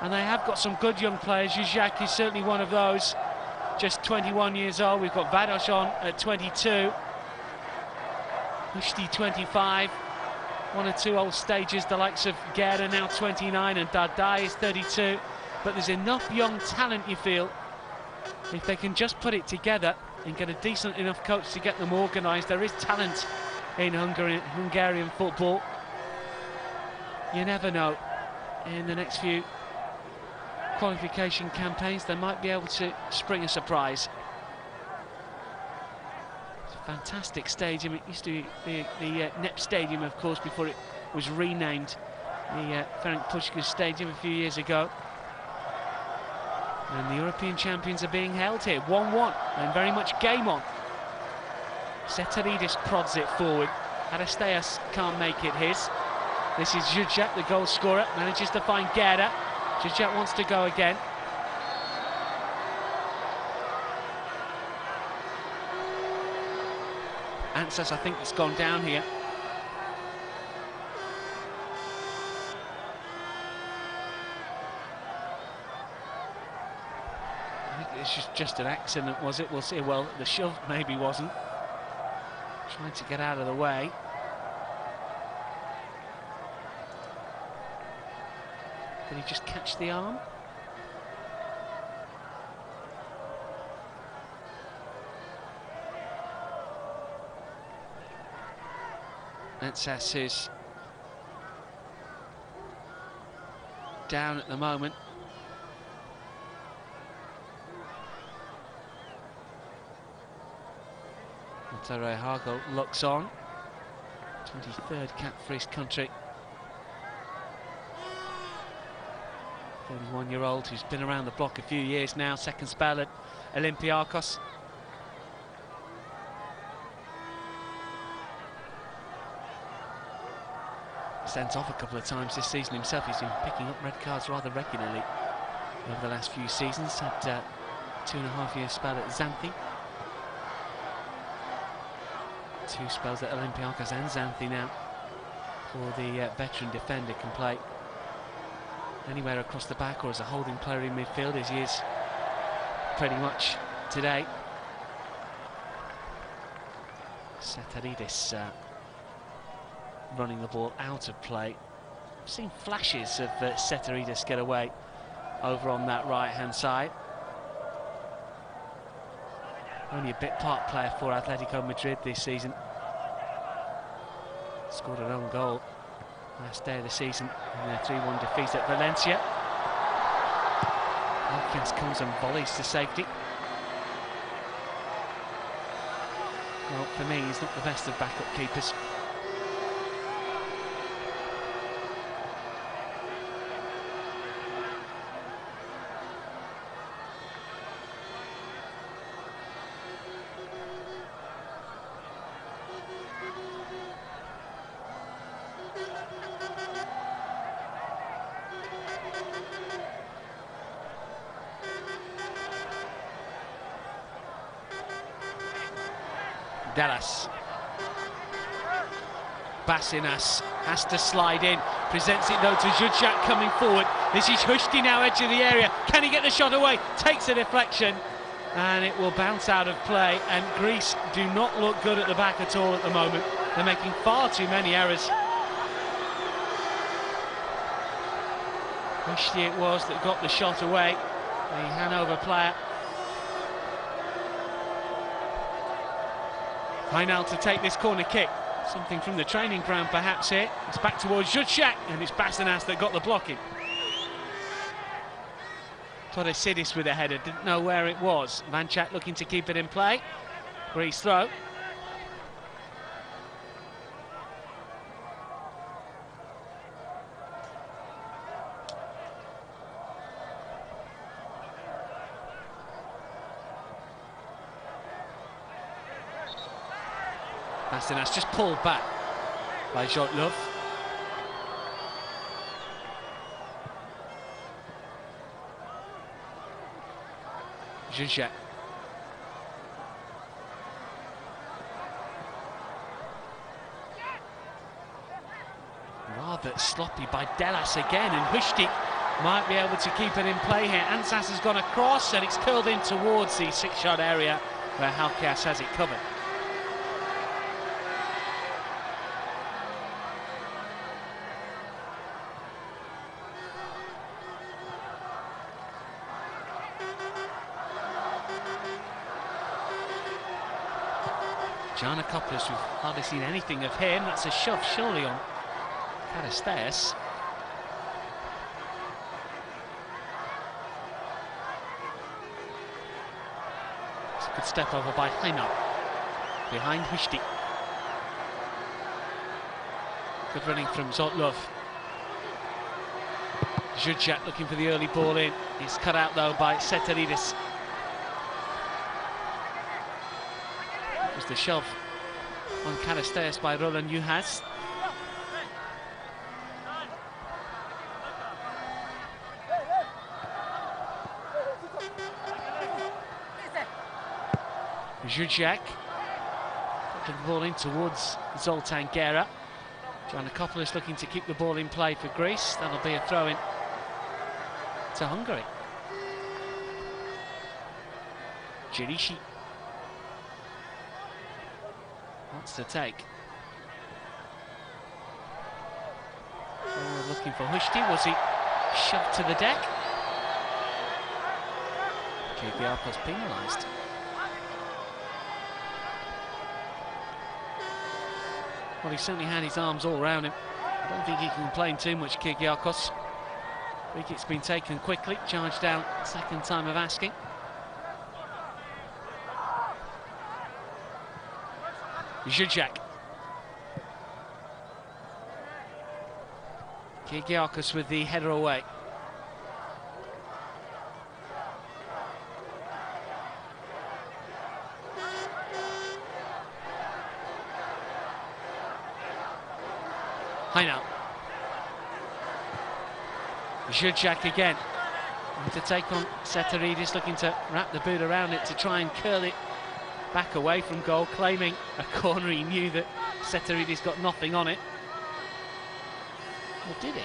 And they have got some good young players. Zuzak is certainly one of those. Just 21 years old. We've got Vados on at 22. Hushti 25. 1 or 2 old stages, the likes of Gera now 29, and Dardai is 32. But there's enough young talent, you feel, if they can just put it together and get a decent enough coach to get them organised. There is talent in Hungarian football. you never know. In the next few qualification campaigns, they might be able to spring a surprise. It's a fantastic stadium. It used to be the NEP Stadium, of course, before it was renamed the Ferenc Puskás Stadium a few years ago. And the European champions are being held here, 1-1, and very much game on. Setaridis prods it forward. Aristeas can't make it his. This is Zuzak, the goal scorer, manages to find Guerra. Zuzak wants to go again. Ansas, I think, has gone down here. I think this is just an accident, was it? We'll see. Well, the shove maybe wasn't. Trying to get out of the way. Did he just catch the arm? Ansas is down at the moment. Reihagel looks on. 23rd cap for his country. 31-year-old who's been around the block a few years now, second spell at Olympiacos. Sent off a couple of times this season himself. He's been picking up red cards rather regularly over the last few seasons. Had 2.5-year spell at Xanthi. 2 spells at Olympiacos and Xanthi now. For the veteran defender, can play anywhere across the back or as a holding player in midfield, as he is pretty much today. Setaridis running the ball out of play. I've seen flashes of Setaridis get away over on that right-hand side. Only a bit part player for Atletico Madrid this season. Scored an own goal last day of the season in their 3-1 defeat at Valencia. Alcaraz comes and volleys to safety. Well, for me, he's not the best of backup keepers. Dallas. Basinas has to slide in, presents it though to Zuzak coming forward. This is Hushti now, edge of the area. Can he get the shot away? Takes a deflection and it will bounce out of play. And Greece do not look good at the back at all at the moment. They're making far too many errors. Hushti it was that got the shot away, the Hanover player. Heinal to take this corner kick. Something from the training ground perhaps here. It's back towards Zuzak, and it's Basinas that got the blocking. Todesidis with a header, didn't know where it was. Vanchak looking to keep it in play. Greece throw. Basinas just pulled back by Jotlov. Zuzak. Rather sloppy by Delas again, and Hushti might be able to keep it in play here. Ansas has gone across and it's curled in towards the 6-yard area where Halkias has it covered. Giannakopoulos, we've hardly seen anything of him. That's a shove, surely, on Aristeas. Good step over by Heino. Behind Hushti. Good running from Zotlov. Zhuzhak looking for the early ball in. He's cut out though by Setaridis. It was the shove on Karasteas by Roland Juhas. Zhuzhak putting the ball in towards Zoltan Gera. Giannakopoulos looking to keep the ball in play for Greece. That'll be a throw-in to Hungary. Jirishi wants to take. Looking for Hushti. Was he shoved to the deck? Kyrgiakos penalised. Well, he certainly had his arms all around him. I don't think he can complain too much, Kyrgiakos. I think it's been taken quickly, charged out, second time of asking. Zhuzhak. Kyrgiakos with the header away. Heino. Zhuzhak again. To take on Setaridis, looking to wrap the boot around it to try and curl it back away from goal, claiming a corner. He knew that Setaridis got nothing on it. Or did he?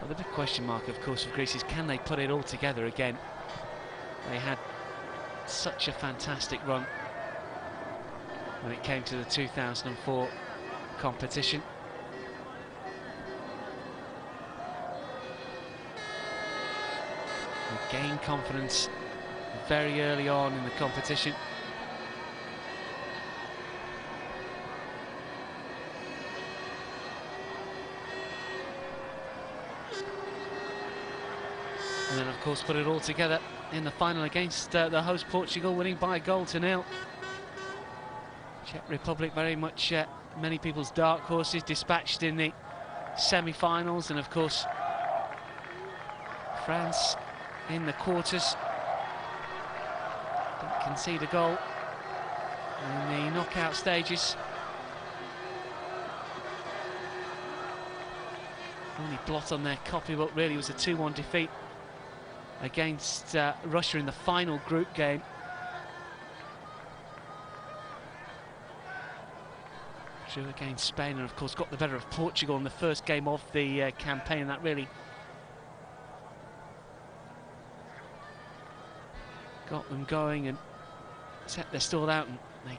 Well, the big question mark, of course, of Greece is can they put it all together again? They had such a fantastic run when it came to the 2004 competition. They gained confidence very early on in the competition. And then, of course, put it all together in the final against the host Portugal, winning by a goal to 0. Czech Republic very much many people's dark horses, dispatched in the semi-finals, and of course France in the quarters. Didn't concede a goal in the knockout stages. Only blot on their copybook really was a 2-1 defeat against Russia in the final group game. Drew against Spain, and of course got the better of Portugal in the first game of the campaign. That really got them going and set their stall out, and they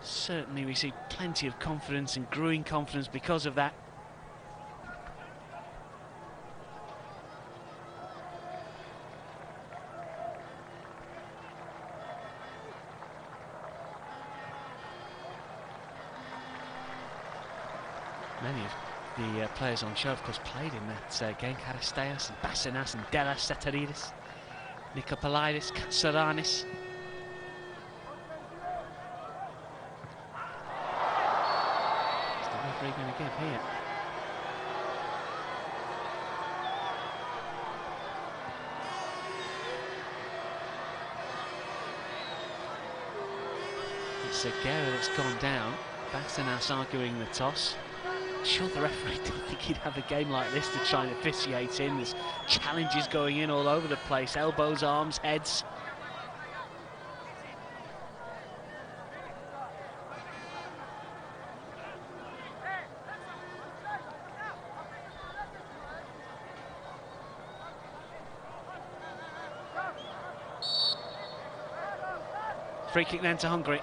certainly received plenty of confidence and growing confidence because of that. Many of the players on show, of course, played in that game. Karasteas and Bassinas and Delas, Setaridis, Nikopolidis, Katsaranis. What's the referee going to give here? It's Gera that's gone down. Bassinas arguing the toss. Sure, the referee didn't think he'd have a game like this to try and officiate in. There's challenges going in all over the place, elbows, arms, heads. Free kick then to Hungary.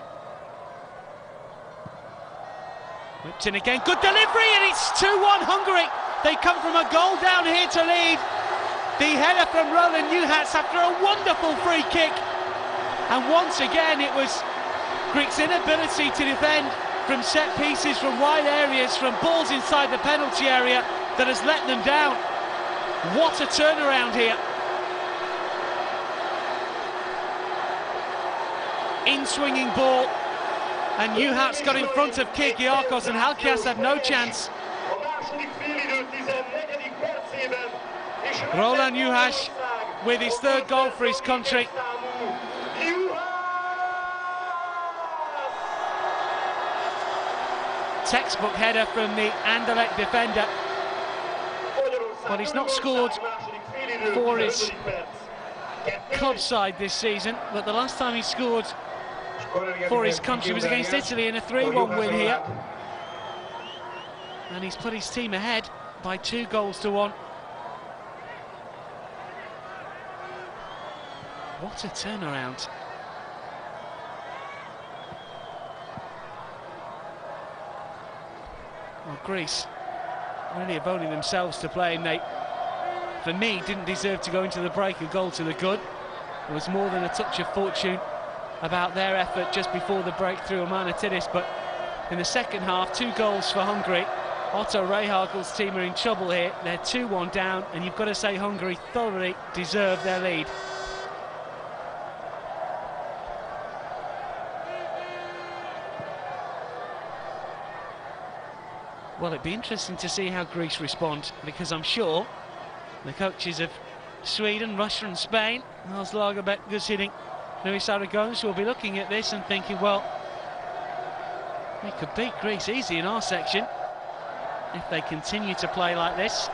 Whipped in again, good delivery, and it's 2-1 Hungary. They come from a goal down here to lead The header from Roland Juhas after a wonderful free kick. And once again it was Greek's inability to defend from set pieces, from wide areas, from balls inside the penalty area that has let them down. What a turnaround here. In-swinging ball, and Juhas got in front of Kyrgiakos, and Halkias had no chance. Roland Juhas with his third goal for his country. Textbook header from the Anderlecht defender, but he's not scored for his club side this season, but the last time he scored for his country was against Italy in a 3-1 win here, and he's put his team ahead by 2 goals to 1. What a turnaround. Well, Greece really have themselves to play, and they, for me, didn't deserve to go into the break a goal to the good. There was more than a touch of fortune about their effort just before the breakthrough of Manatidis, but in the second half, 2 goals for Hungary. Otto Rehhagel's team are in trouble here. They're 2-1 down, and you've got to say Hungary thoroughly deserved their lead. Well, it'd be interesting to see how Greece respond, because I'm sure the coaches of Sweden, Russia and Spain, Lars Lagerbäck, Gus Hiddink, Luis Aragonés, will be looking at this and thinking, well, we could beat Greece easy in our section if they continue to play like this.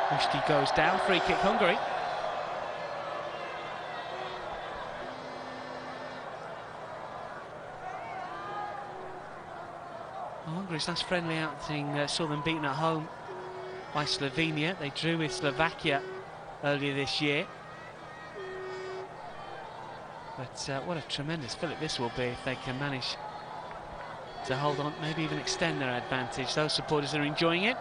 Ushti goes down, free kick Hungary. Well, Hungary's last friendly outing saw them beaten at home by Slovenia. They drew with Slovakia earlier this year. But what a tremendous fillip this will be if they can manage to hold on, maybe even extend their advantage. Those supporters are enjoying it.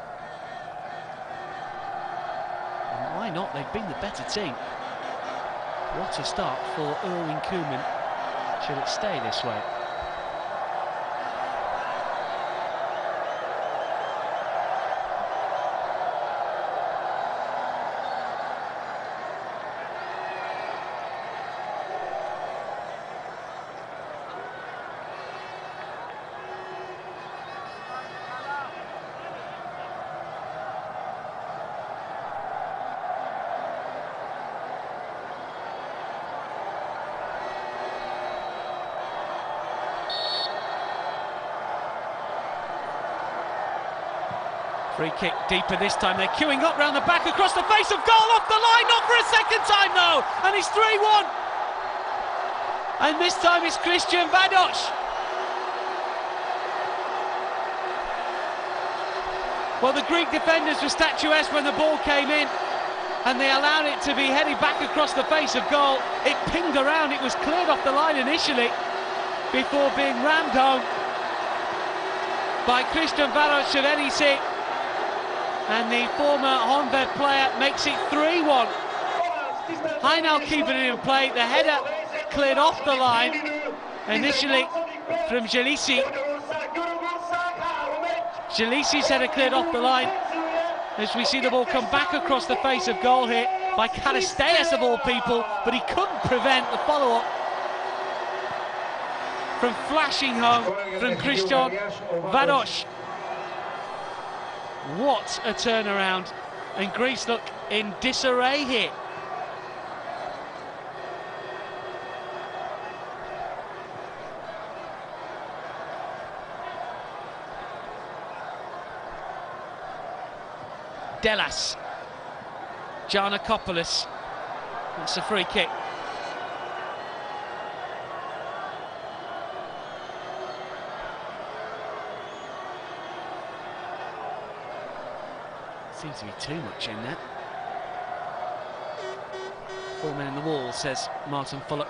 Why not? They've been the better team. What a start for Erwin Koeman. Should it stay this way? Free kick deeper this time. They're queuing up round the back, across the face of goal, off the line, not for a second time though, and it's 3-1. And this time it's Christian Vados. Well, the Greek defenders were statuesque when the ball came in, and they allowed it to be headed back across the face of goal. It pinged around, it was cleared off the line initially, before being rammed home by Christian Vados of NEC. And the former Honved player makes it 3-1. Heinal keeping it in play. The header cleared off the line initially from Jelisi. Jelisi's header cleared off the line as we see the ball come back across the face of goal here by Karisteas of all people, but he couldn't prevent the follow-up from flashing home from Christian Vados. What a turnaround, and Greece look in disarray here. Delas. Giannakopoulos. That's a free kick. Seems to be too much in there. 4 men in the wall, says Martin Fuller.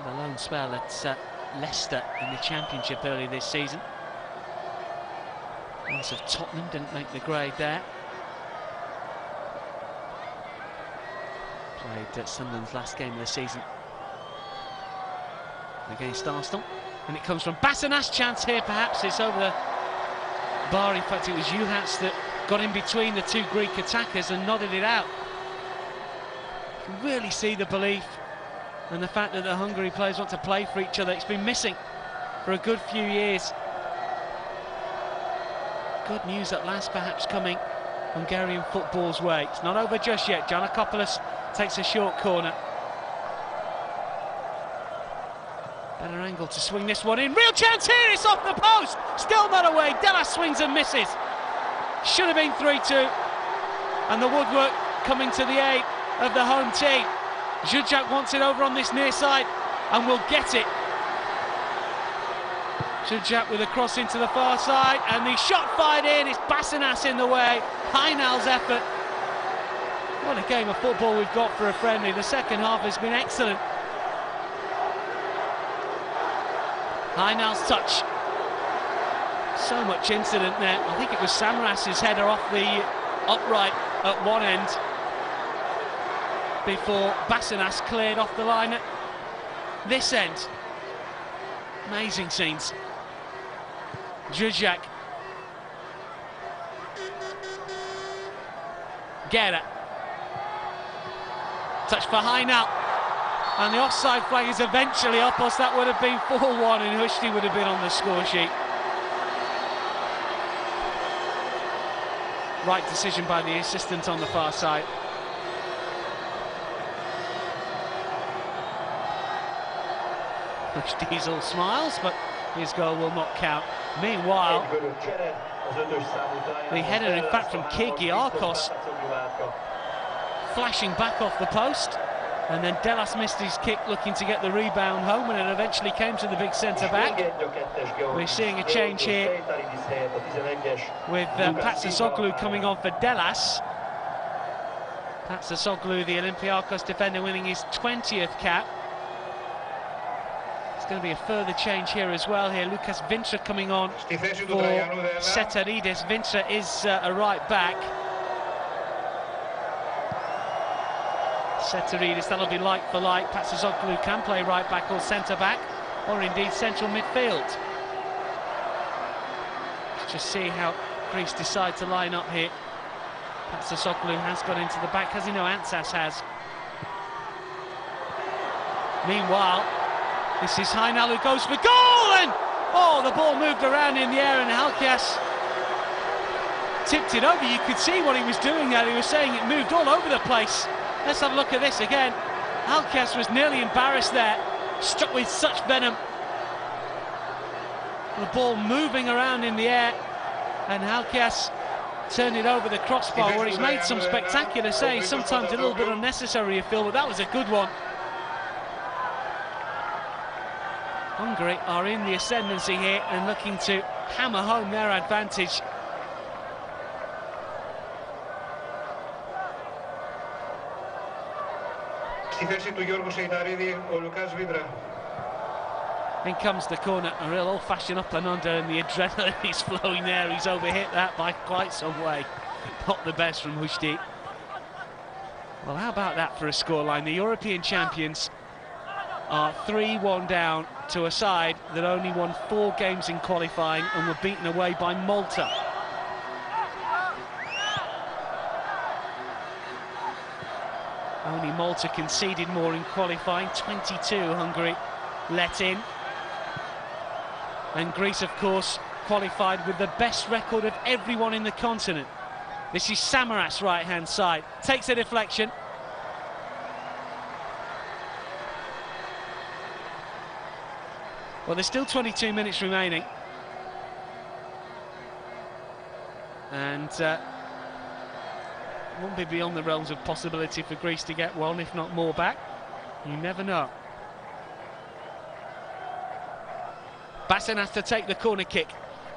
The lone spell at Leicester in the Championship earlier this season. Lots of Tottenham didn't make the grade there. Played at Sunderland's last game of the season against Arsenal. And it comes from Bassenas' chance here, perhaps. It's over the bar. In fact, it was Juhats that got in between the two Greek attackers and nodded it out. You can really see the belief and the fact that the Hungary players want to play for each other. It's been missing for a good few years. Good news at last, perhaps, coming Hungarian football's way. It's not over just yet. Giannakopoulos takes a short corner. Better angle to swing this one in. Real chance here, it's off the post. Still not away. Delas swings and misses. Should have been 3-2. And the woodwork coming to the aid of the home team. Zuzak wants it over on this near side and will get it. Zuzak with a cross into the far side, and the shot fired in. It's Bassenas in the way. Heinal's effort. What a game of football we've got for a friendly. The second half has been excellent. Heinal's touch. So much incident there. I think it was Samaras's header off the upright at one end before Bassenas cleared off the line at this end. Amazing scenes. Zuzak. Guerra. Touch for Heinal. And the offside flag is eventually up, else that would have been 4-1 and Hushti would have been on the score sheet. Right decision by the assistant on the far side. Hushti's all smiles, but his goal will not count. Meanwhile, the header, in fact, from Kyrgiakos, flashing back off the post, and then Delas missed his kick, looking to get the rebound home, and it eventually came to the big centre-back. We're seeing a change here with Patsasoglu coming on for Delas. Patsasoglu, the Olympiacos defender, winning his 20th cap. Going to be a further change here as well. Here, Lucas Vintra coming on for Setaridis. Vintra is a right back. Setaridis, that'll be like for like. Patsasoglu can play right back or centre back, or indeed central midfield. Let's just see how Greece decide to line up here. Patsasoglu has got into the back, as you know, Ansas has. Meanwhile, this is Heinal who goes for goal, and oh, the ball moved around in the air and Halkias tipped it over. You could see what he was doing there. He was saying it moved all over the place. Let's have a look at this again. Halkias was nearly embarrassed there, struck with such venom. The ball moving around in the air, and Halkias turned it over the crossbar, where he's made some spectacular saves, sometimes a little bit unnecessary, you feel, but that was a good one. Hungary are in the ascendancy here and looking to hammer home their advantage. In comes the corner, a real old-fashioned up and under, and the adrenaline is flowing there. He's overhit that by quite some way. Not the best from Hushti. Well, how about that for a scoreline? The European champions are 3-1 down to a side that only won 4 games in qualifying and were beaten away by Malta. Only Malta conceded more in qualifying, 22 Hungary let in. And Greece, of course, qualified with the best record of everyone in the continent. This is Samaras' right-hand side, takes a deflection. Well, there's still 22 minutes remaining. won't be beyond the realms of possibility for Greece to get one, if not more, back. You never know. Bassin has to take the corner kick.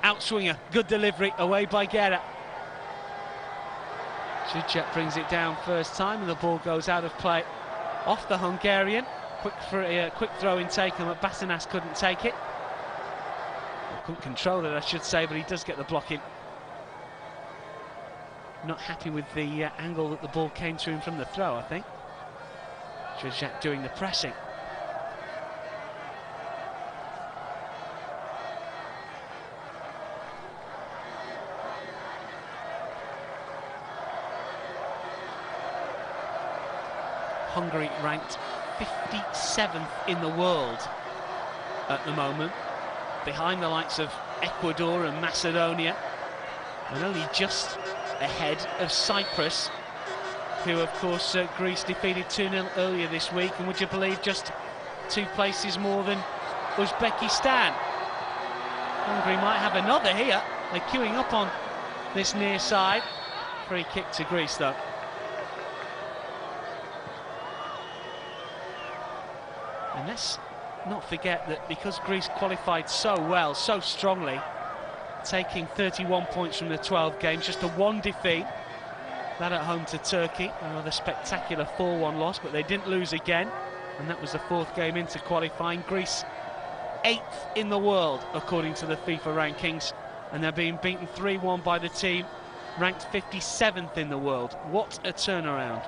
Outswinger, good delivery, away by Guerra. Zuzek brings it down first time, and the ball goes out of play off the Hungarian. Quick throw-in taken, but Bassinas couldn't take it. Couldn't control it, I should say, but he does get the block in. Not happy with the angle that the ball came to him from the throw, I think. Zuzek doing the pressing. Hungary ranked 57th in the world at the moment, behind the likes of Ecuador and Macedonia, and only just ahead of Cyprus, who of course Greece defeated 2-0 earlier this week, and would you believe just 2 places more than Uzbekistan. Hungary might have another here. They're queuing up on this near side. Free kick to Greece though. And let's not forget that because Greece qualified so well, so strongly, taking 31 points from the 12 games, just a 1 defeat, that at home to Turkey, another spectacular 4-1 loss, but they didn't lose again, and that was the 4th game into qualifying. Greece 8th in the world according to the FIFA rankings, and they're being beaten 3-1 by the team ranked 57th in the world. What a turnaround.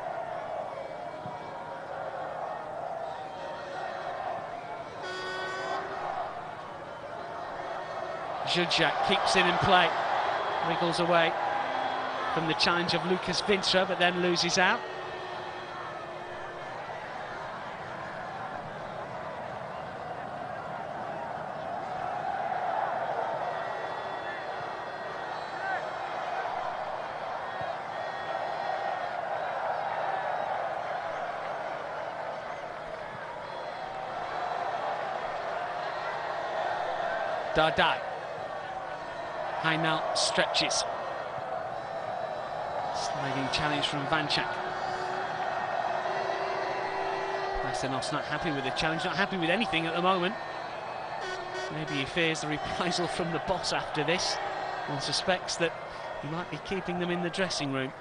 Zuzek keeps it in play, wriggles away from the challenge of Lucas Vinstra, but then loses out. Dardai. Hainal stretches. Sliding challenge from Vanchak. Bassinos not happy with the challenge, not happy with anything at the moment. Maybe he fears the reprisal from the boss after this. One suspects that he might be keeping them in the dressing room.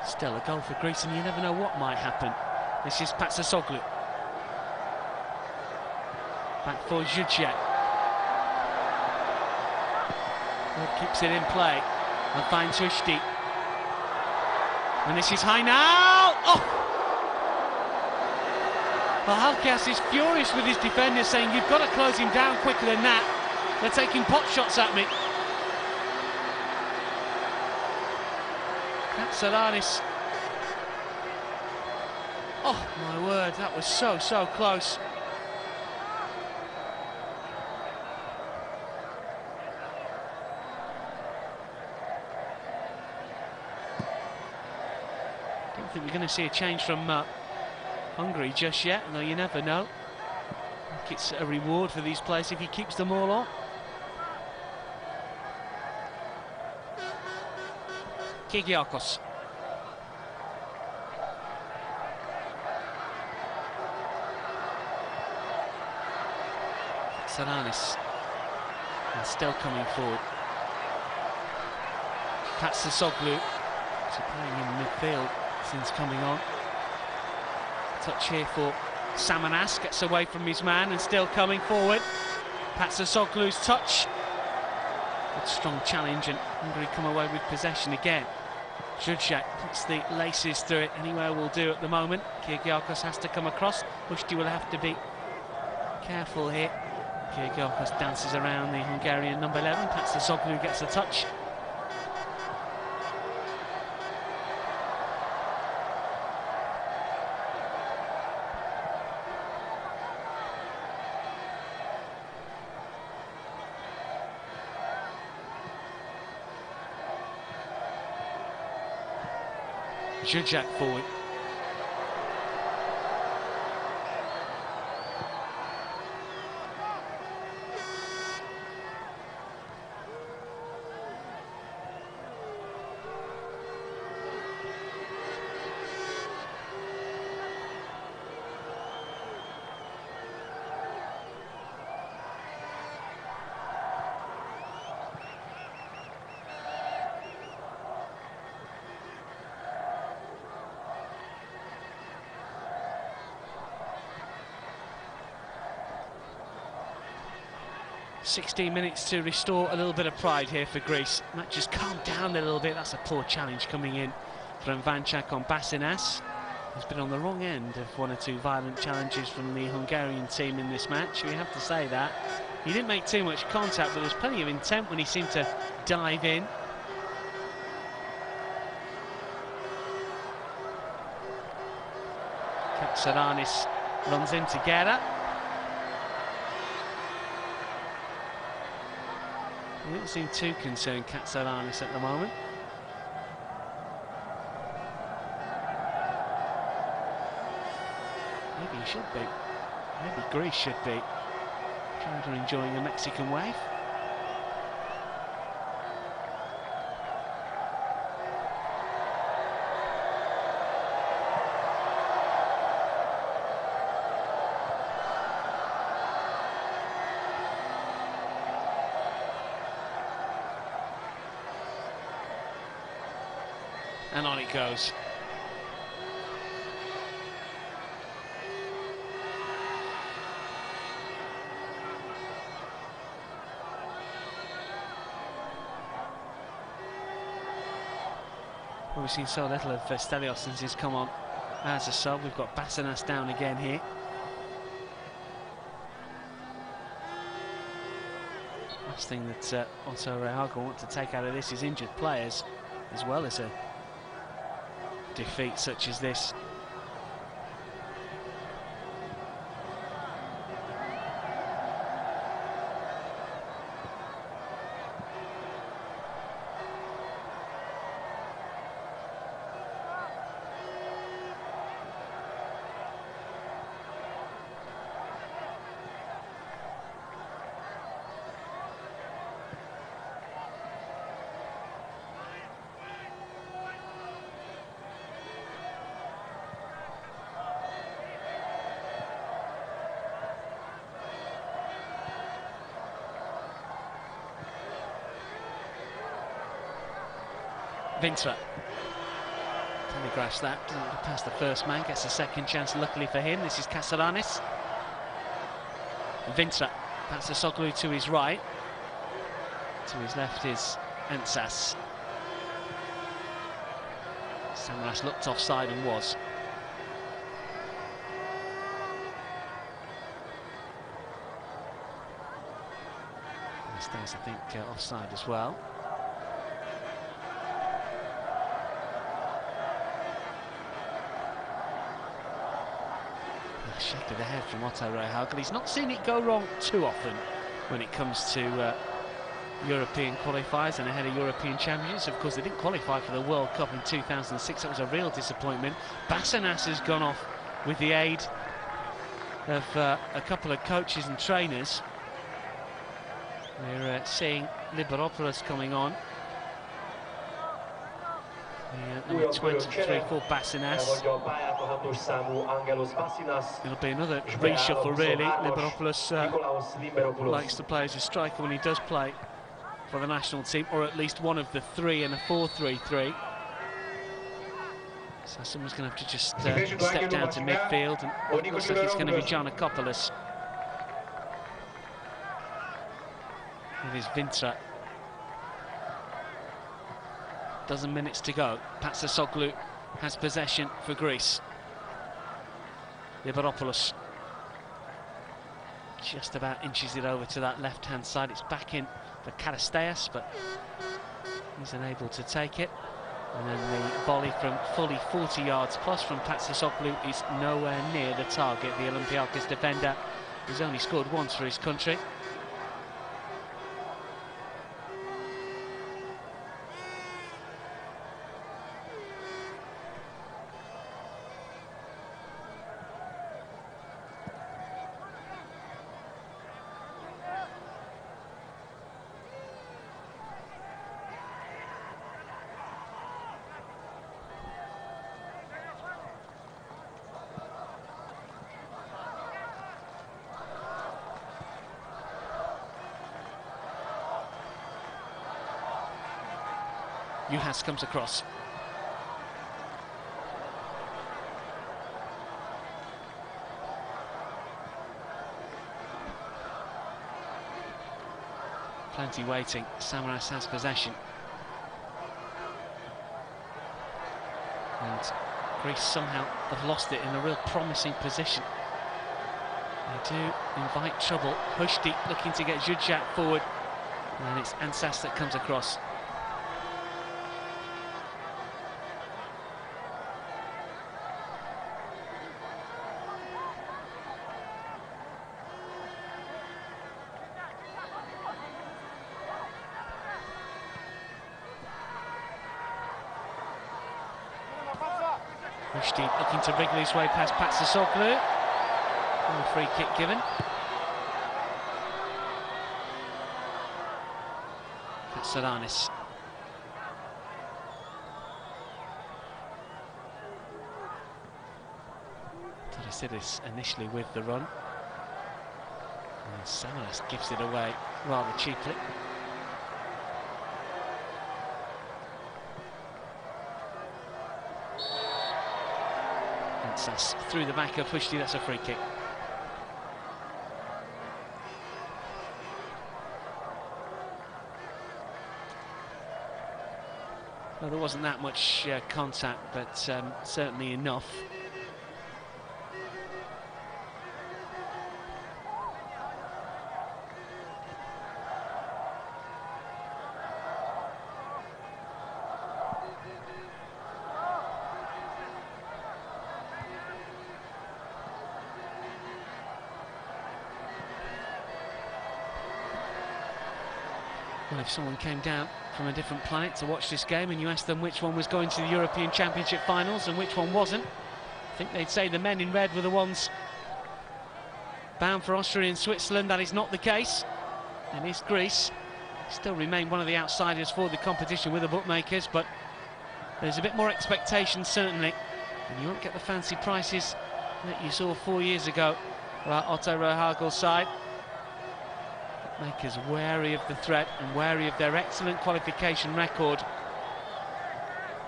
Still a goal for Greece, and you never know what might happen. This is Patsasoglu. Back for Zuzek. Keeps it in play and finds Hushti. And this is Hainal. Oh! Well, Halkias is furious with his defender, saying you've got to close him down quicker than that. They're taking pot shots at me. Saranis. Oh my word, that was so close. Don't think we're going to see a change from Hungary just yet, though you never know. I think it's a reward for these players if he keeps them all on. Kyrgiakos. Saranis. And still coming forward. Patsasoglu. So playing in midfield since coming on. Touch here for Samanas. Gets away from his man and still coming forward. Patsasoglu's touch. Good strong challenge, and Hungary come away with possession again. Zuzek puts the laces through it. Anywhere will do at the moment. Kyrgiakos has to come across. Hushti will have to be careful here. Kyrgiakos dances around the Hungarian number 11. Patsasoglu gets a touch. Zuzak forward. "16 minutes to restore a little bit of pride here for Greece. Match just calmed down a little bit. That's a poor challenge coming in from Vanchak on Basinas. He's been on the wrong end of one or two violent challenges from the Hungarian team in this match. We have to say that. He didn't make too much contact, but there was plenty of intent when he seemed to dive in. Katsaranis runs in together. He doesn't seem too concerned, Katsaranis, at the moment. Maybe he should be. Maybe Greece should be. Trying to enjoying a Mexican wave. And on it goes. Well, we've seen so little of Stelios since he's come on as a sub. We've got Basinas down again here. Last thing that Otto Rehagel want to take out of this is injured players, as well as a defeat such as this. Vintra telegraphs that, doesn't get past the first man, gets a second chance luckily for him. This is Katsaranis. Vintra, that's Soglu to his right. To his left is Ansas. Samaras looked offside and was. He stays, I think, offside as well. Shake of the head from Otto Rehagel. He's not seen it go wrong too often when it comes to European qualifiers and ahead of European Championships. Of course, they didn't qualify for the World Cup in 2006. That was a real disappointment. Basinas has gone off with the aid of a couple of coaches and trainers. We're seeing Liberopoulos coming on. Number 23 for Basinas. It'll be another reshuffle, really. Liberopoulos likes to play as a striker when he does play for the national team, or at least one of the three in a 4-3-3. So someone's going to have to just step down to midfield, and it looks like it's going to be Giannakopoulos. It is Vintra. Dozen minutes to go. Patsasoglu has possession for Greece. Liberopoulos just about inches it over to that left-hand side. It's back in for Karasteas, but he's unable to take it. And then the volley from fully 40 yards plus from Patsasoglu is nowhere near the target. The Olympiakos defender has only scored once for his country. Juhas comes across. Plenty waiting. Samaras has possession. And Greece somehow have lost it in a real promising position. They do invite trouble. Hushti looking to get Zhuzhak forward. And it's Ansas that comes across. Hushti looking to wriggle his way past Patsasoglu. And a free kick given. Saranis. Tarasidis initially with the run. And Samaras gives it away rather cheaply. Ansas through the back of Hushti, that's a free kick. Well, there wasn't that much contact, but certainly enough. Well, if someone came down from a different planet to watch this game and you asked them which one was going to the European Championship finals and which one wasn't, I think they'd say the men in red were the ones bound for Austria and Switzerland. That is not the case. It is Greece. Still remain one of the outsiders for the competition with the bookmakers, but there's a bit more expectation certainly, and you won't get the fancy prices that you saw 4 years ago for Otto Rehhagel's side. Bookmakers wary of the threat and wary of their excellent qualification record.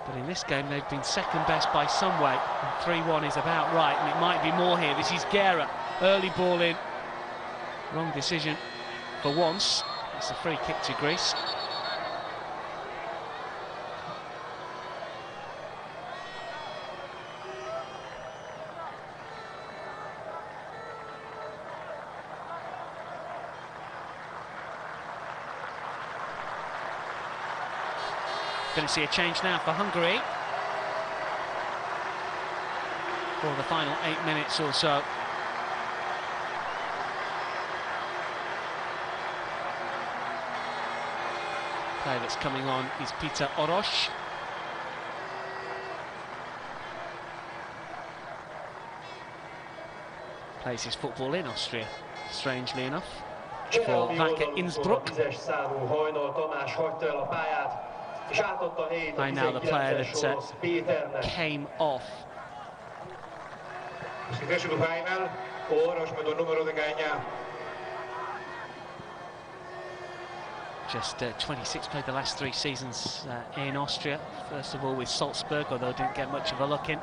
But in this game they've been second best by some way, and 3-1 is about right, and it might be more here. This is Guerra, early ball in. Wrong decision for once. It's a free kick to Greece. Going to see a change now for Hungary for the final 8 minutes or so. Player that's coming on is Peter Orosz. Plays his football in Austria, strangely enough, for Wacker Innsbruck. By now the player that came off. Just 26, played the last 3 seasons in Austria. First of all with Salzburg, although didn't get much of a look in.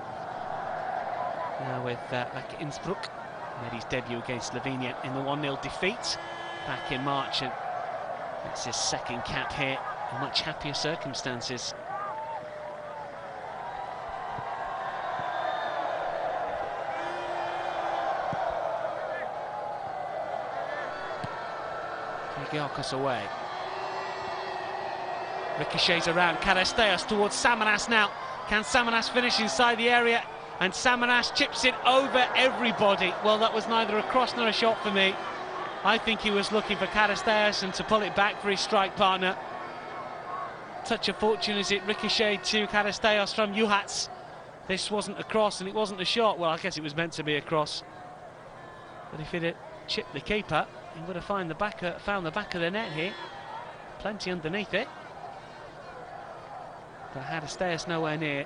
Now with Wacker Innsbruck, made his debut against Slovenia in the 1-0 defeat back in March, and that's his second cap here. Much happier circumstances. Kyrgiakos away. Ricochets around. Karasteas towards Samaras now. Can Samaras finish inside the area? And Samaras chips it over everybody. Well, that was neither a cross nor a shot for me. I think he was looking for Karasteas and to pull it back for his strike partner. Touch of fortune as it ricocheted to Karasteas from Juhas. This wasn't a cross and it wasn't a shot. Well, I guess it was meant to be a cross. But if it had chipped the keeper, he would have found the back of the net here. Plenty underneath it. But Karasteas nowhere near.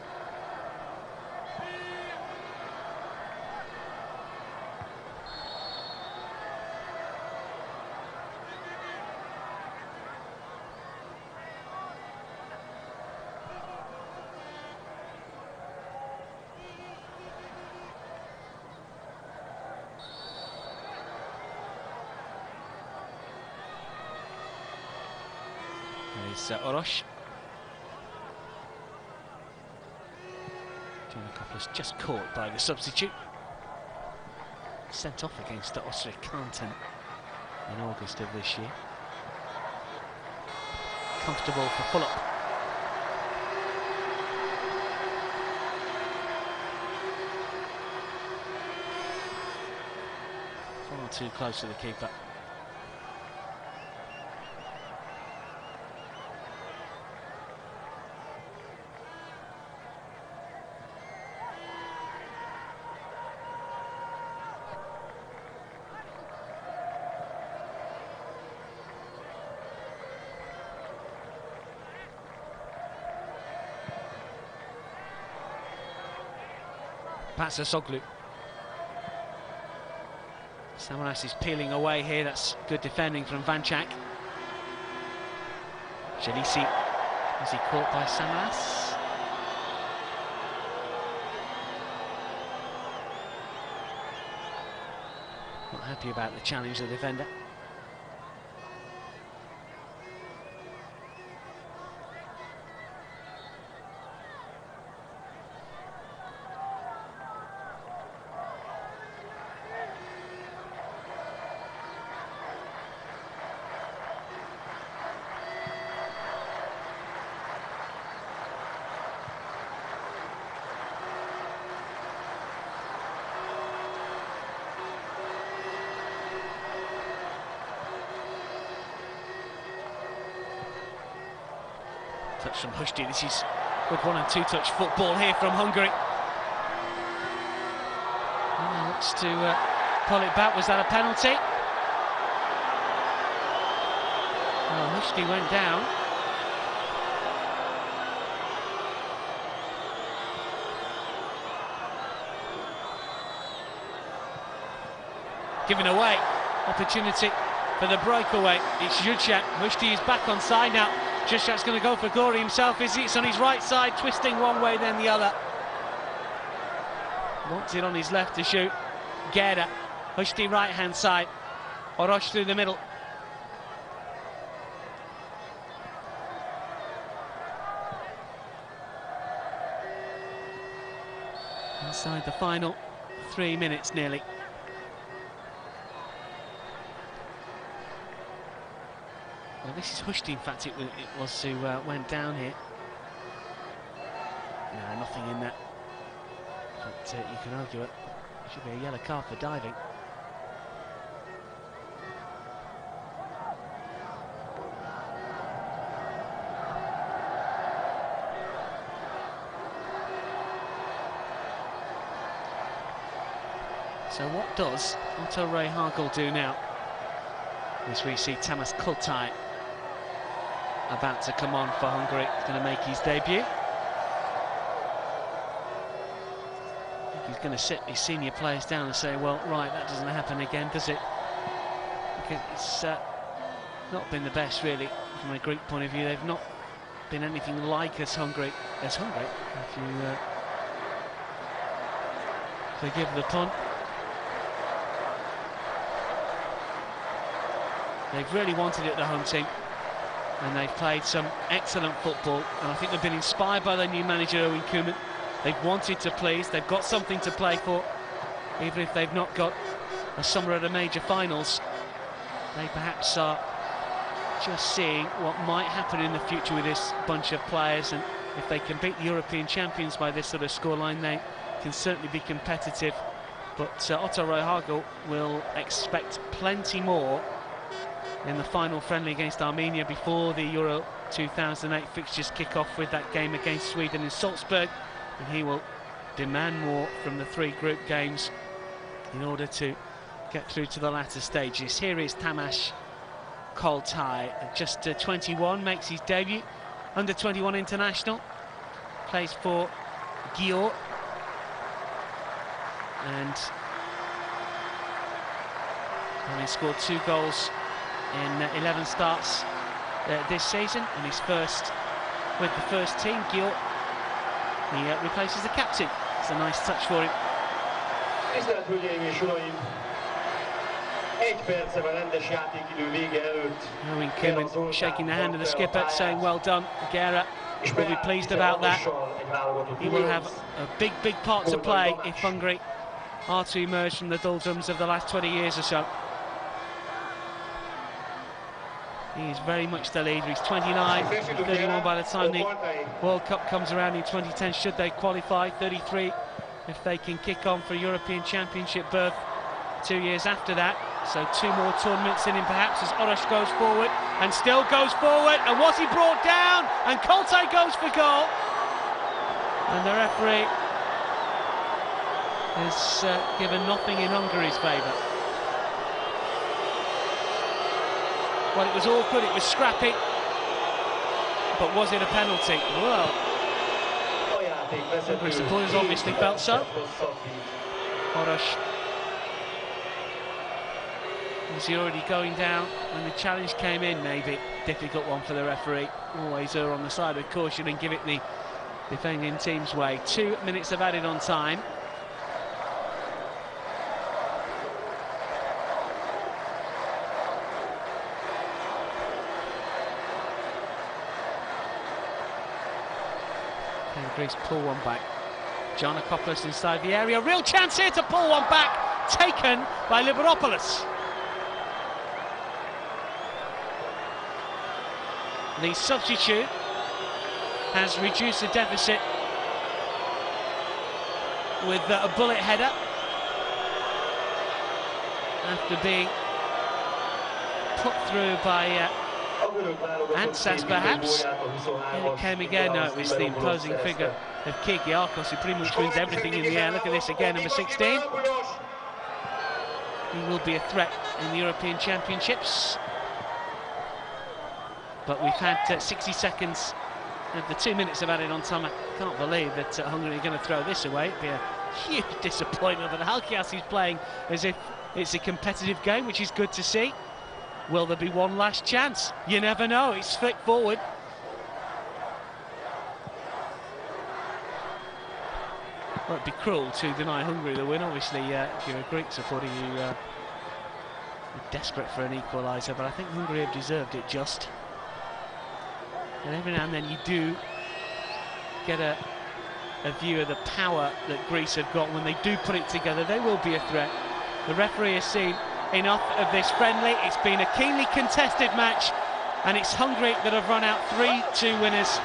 There's Orosz. Giannakopoulos just caught by the substitute. Sent off against Ostrikanen in August of this year. Comfortable for Fulham. Far too close to the keeper. Soglu. Samaras is peeling away here. That's good defending from Vanchak. Jalisi, is he caught by Samaras? Not happy about the challenge, the defender. Touch from Hushti. This is good 1- and 2-touch football here from Hungary. And looks to pull it back. Was that a penalty? Well, Hushti went down. Given away. Opportunity for the breakaway. It's Juszczak. Hushti is back on side now. Juszczak's going to go for Gori himself, is he? It's on his right side, twisting one way then the other. Wants it on his left to shoot. Gera, Hushti right hand side. Orosz through the middle. Inside the final 3 minutes nearly. Well, this is Hushti, in fact, it was who went down here. No, nothing in that. But you can argue it. Should be a yellow card for diving. So what does Otto Rehhagel do now? As we see Tamas Kultai about to come on for Hungary. He's going to make his debut. I think he's going to sit his senior players down and say, well, right, that doesn't happen again, does it? Because it's not been the best, really, from a Greek point of view. They've not been anything like as Hungary, if you forgive the pun. They've really wanted it, the home team, and they've played some excellent football, and I think they've been inspired by their new manager, Owen Koeman. They've wanted to please, they've got something to play for, even if they've not got a summer at the major finals. They perhaps are just seeing what might happen in the future with this bunch of players, and if they can beat the European champions by this sort of scoreline, they can certainly be competitive. But Otto Rehhagel will expect plenty more in the final friendly against Armenia before the Euro 2008 fixtures kick off with that game against Sweden in Salzburg, and he will demand more from the 3 group games in order to get through to the latter stages. Here is Tamas Kultai, just 21, makes his debut, under 21 international, plays for Győr, and having scored 2 goals in 11 starts this season, and his first with the first team. Győr, he replaces the captain. It's a nice touch for him. Owen Koeman shaking the hand of the skipper, saying well done. Guerra will be pleased about that. He will have a big part to play if Hungary are to emerge from the doldrums of the last 20 years or so. He is very much the leader. He's 29, 31 by the time the World Cup comes around in 2010, should they qualify, 33 if they can kick on for a European Championship berth 2 years after that. So 2 more tournaments in him perhaps, as Orosz goes forward and still goes forward, and was he brought down? And Kolte goes for goal, and the referee has given nothing in Hungary's favour. Well, it was awkward, it was scrappy, but was it a penalty? Well, Hungary supporters obviously felt so. Orosz, was he already going down when the challenge came in? Maybe. Difficult one for the referee. Always err on the side of caution and give it the defending team's way. 2 minutes of added on time. Greece pull one back. Giannakopoulos inside the area. Real chance here to pull one back. Taken by Liberopoulos. The substitute has reduced the deficit with a bullet header after being put through by Ansas perhaps. And it came again. No, it was the imposing figure of Kyrgiakos, who pretty much wins everything in the air. Look at this again, number 16. He will be a threat in the European Championships. But we've had 60 seconds of the 2 minutes of added on time. I can't believe that Hungary are going to throw this away. It'd be a huge disappointment. But Halkias is playing as if it's a competitive game, which is good to see. Will there be one last chance? You never know. It's flicked forward. Well, it'd be cruel to deny Hungary the win. Obviously, if you're a Greek supporter, you're desperate for an equaliser. But I think Hungary have deserved it just. And every now and then you do get a view of the power that Greece have got when they do put it together. They will be a threat. The referee has seen enough of this friendly. It's been a keenly contested match, and it's Hungary that have run out 3-2 winners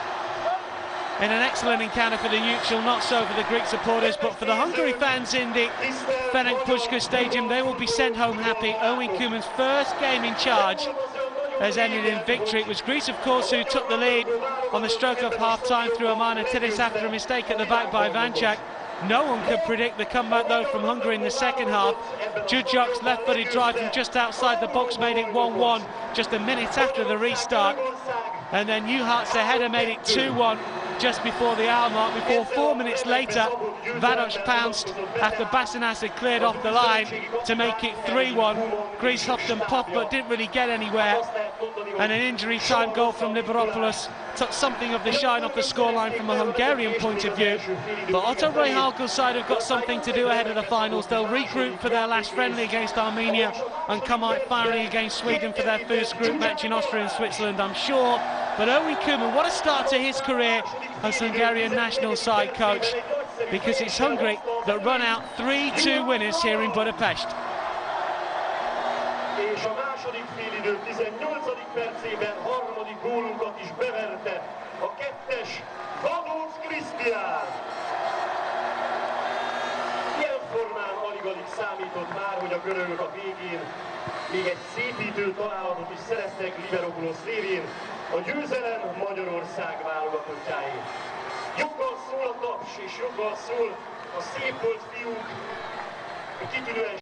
in an excellent encounter for the neutral. Not so for the Greek supporters, but for the Hungary fans in the Ferenc Puskás Stadium, they will be sent home happy. Owen Koeman's first game in charge has ended in victory. It was Greece, of course, who took the lead on the stroke of half-time through a minor Tiris after a mistake at the back by Vančák. No one could predict the comeback, though, from Hungary in the second half. Djudjok's left-footed drive from just outside the box made it 1-1 just a minute after the restart. And then Newhart's header made it 2-1 just before the hour mark, before 4 minutes later Vadoc pounced after Bassinas had cleared off the line to make it 3-1. Greece huffed and puffed but didn't really get anywhere, and an injury time goal from Liberopoulos took something of the shine off the scoreline from a Hungarian point of view. But Otto Rehhagel's side have got something to do ahead of the finals. They'll regroup for their last friendly against Armenia and come out firing against Sweden for their first group match in Austria and Switzerland, I'm sure. But Owen Koeman, what a start to his career as Hungarian national side coach, because it's Hungary that run out 3-2 winners here in Budapest. És a második félidő 18. percében harmadik gólunkat is beverte a kettes Vadóc Krisztián. Ilyen formán alig-alig számított már, hogy a görögök a végén még egy szépítő találatot is szereztek Liberopoulos révén a győzelem Magyarország válogatottjáé. Joggal szól a taps, és joggal szól a szép volt fiúk, kitűnően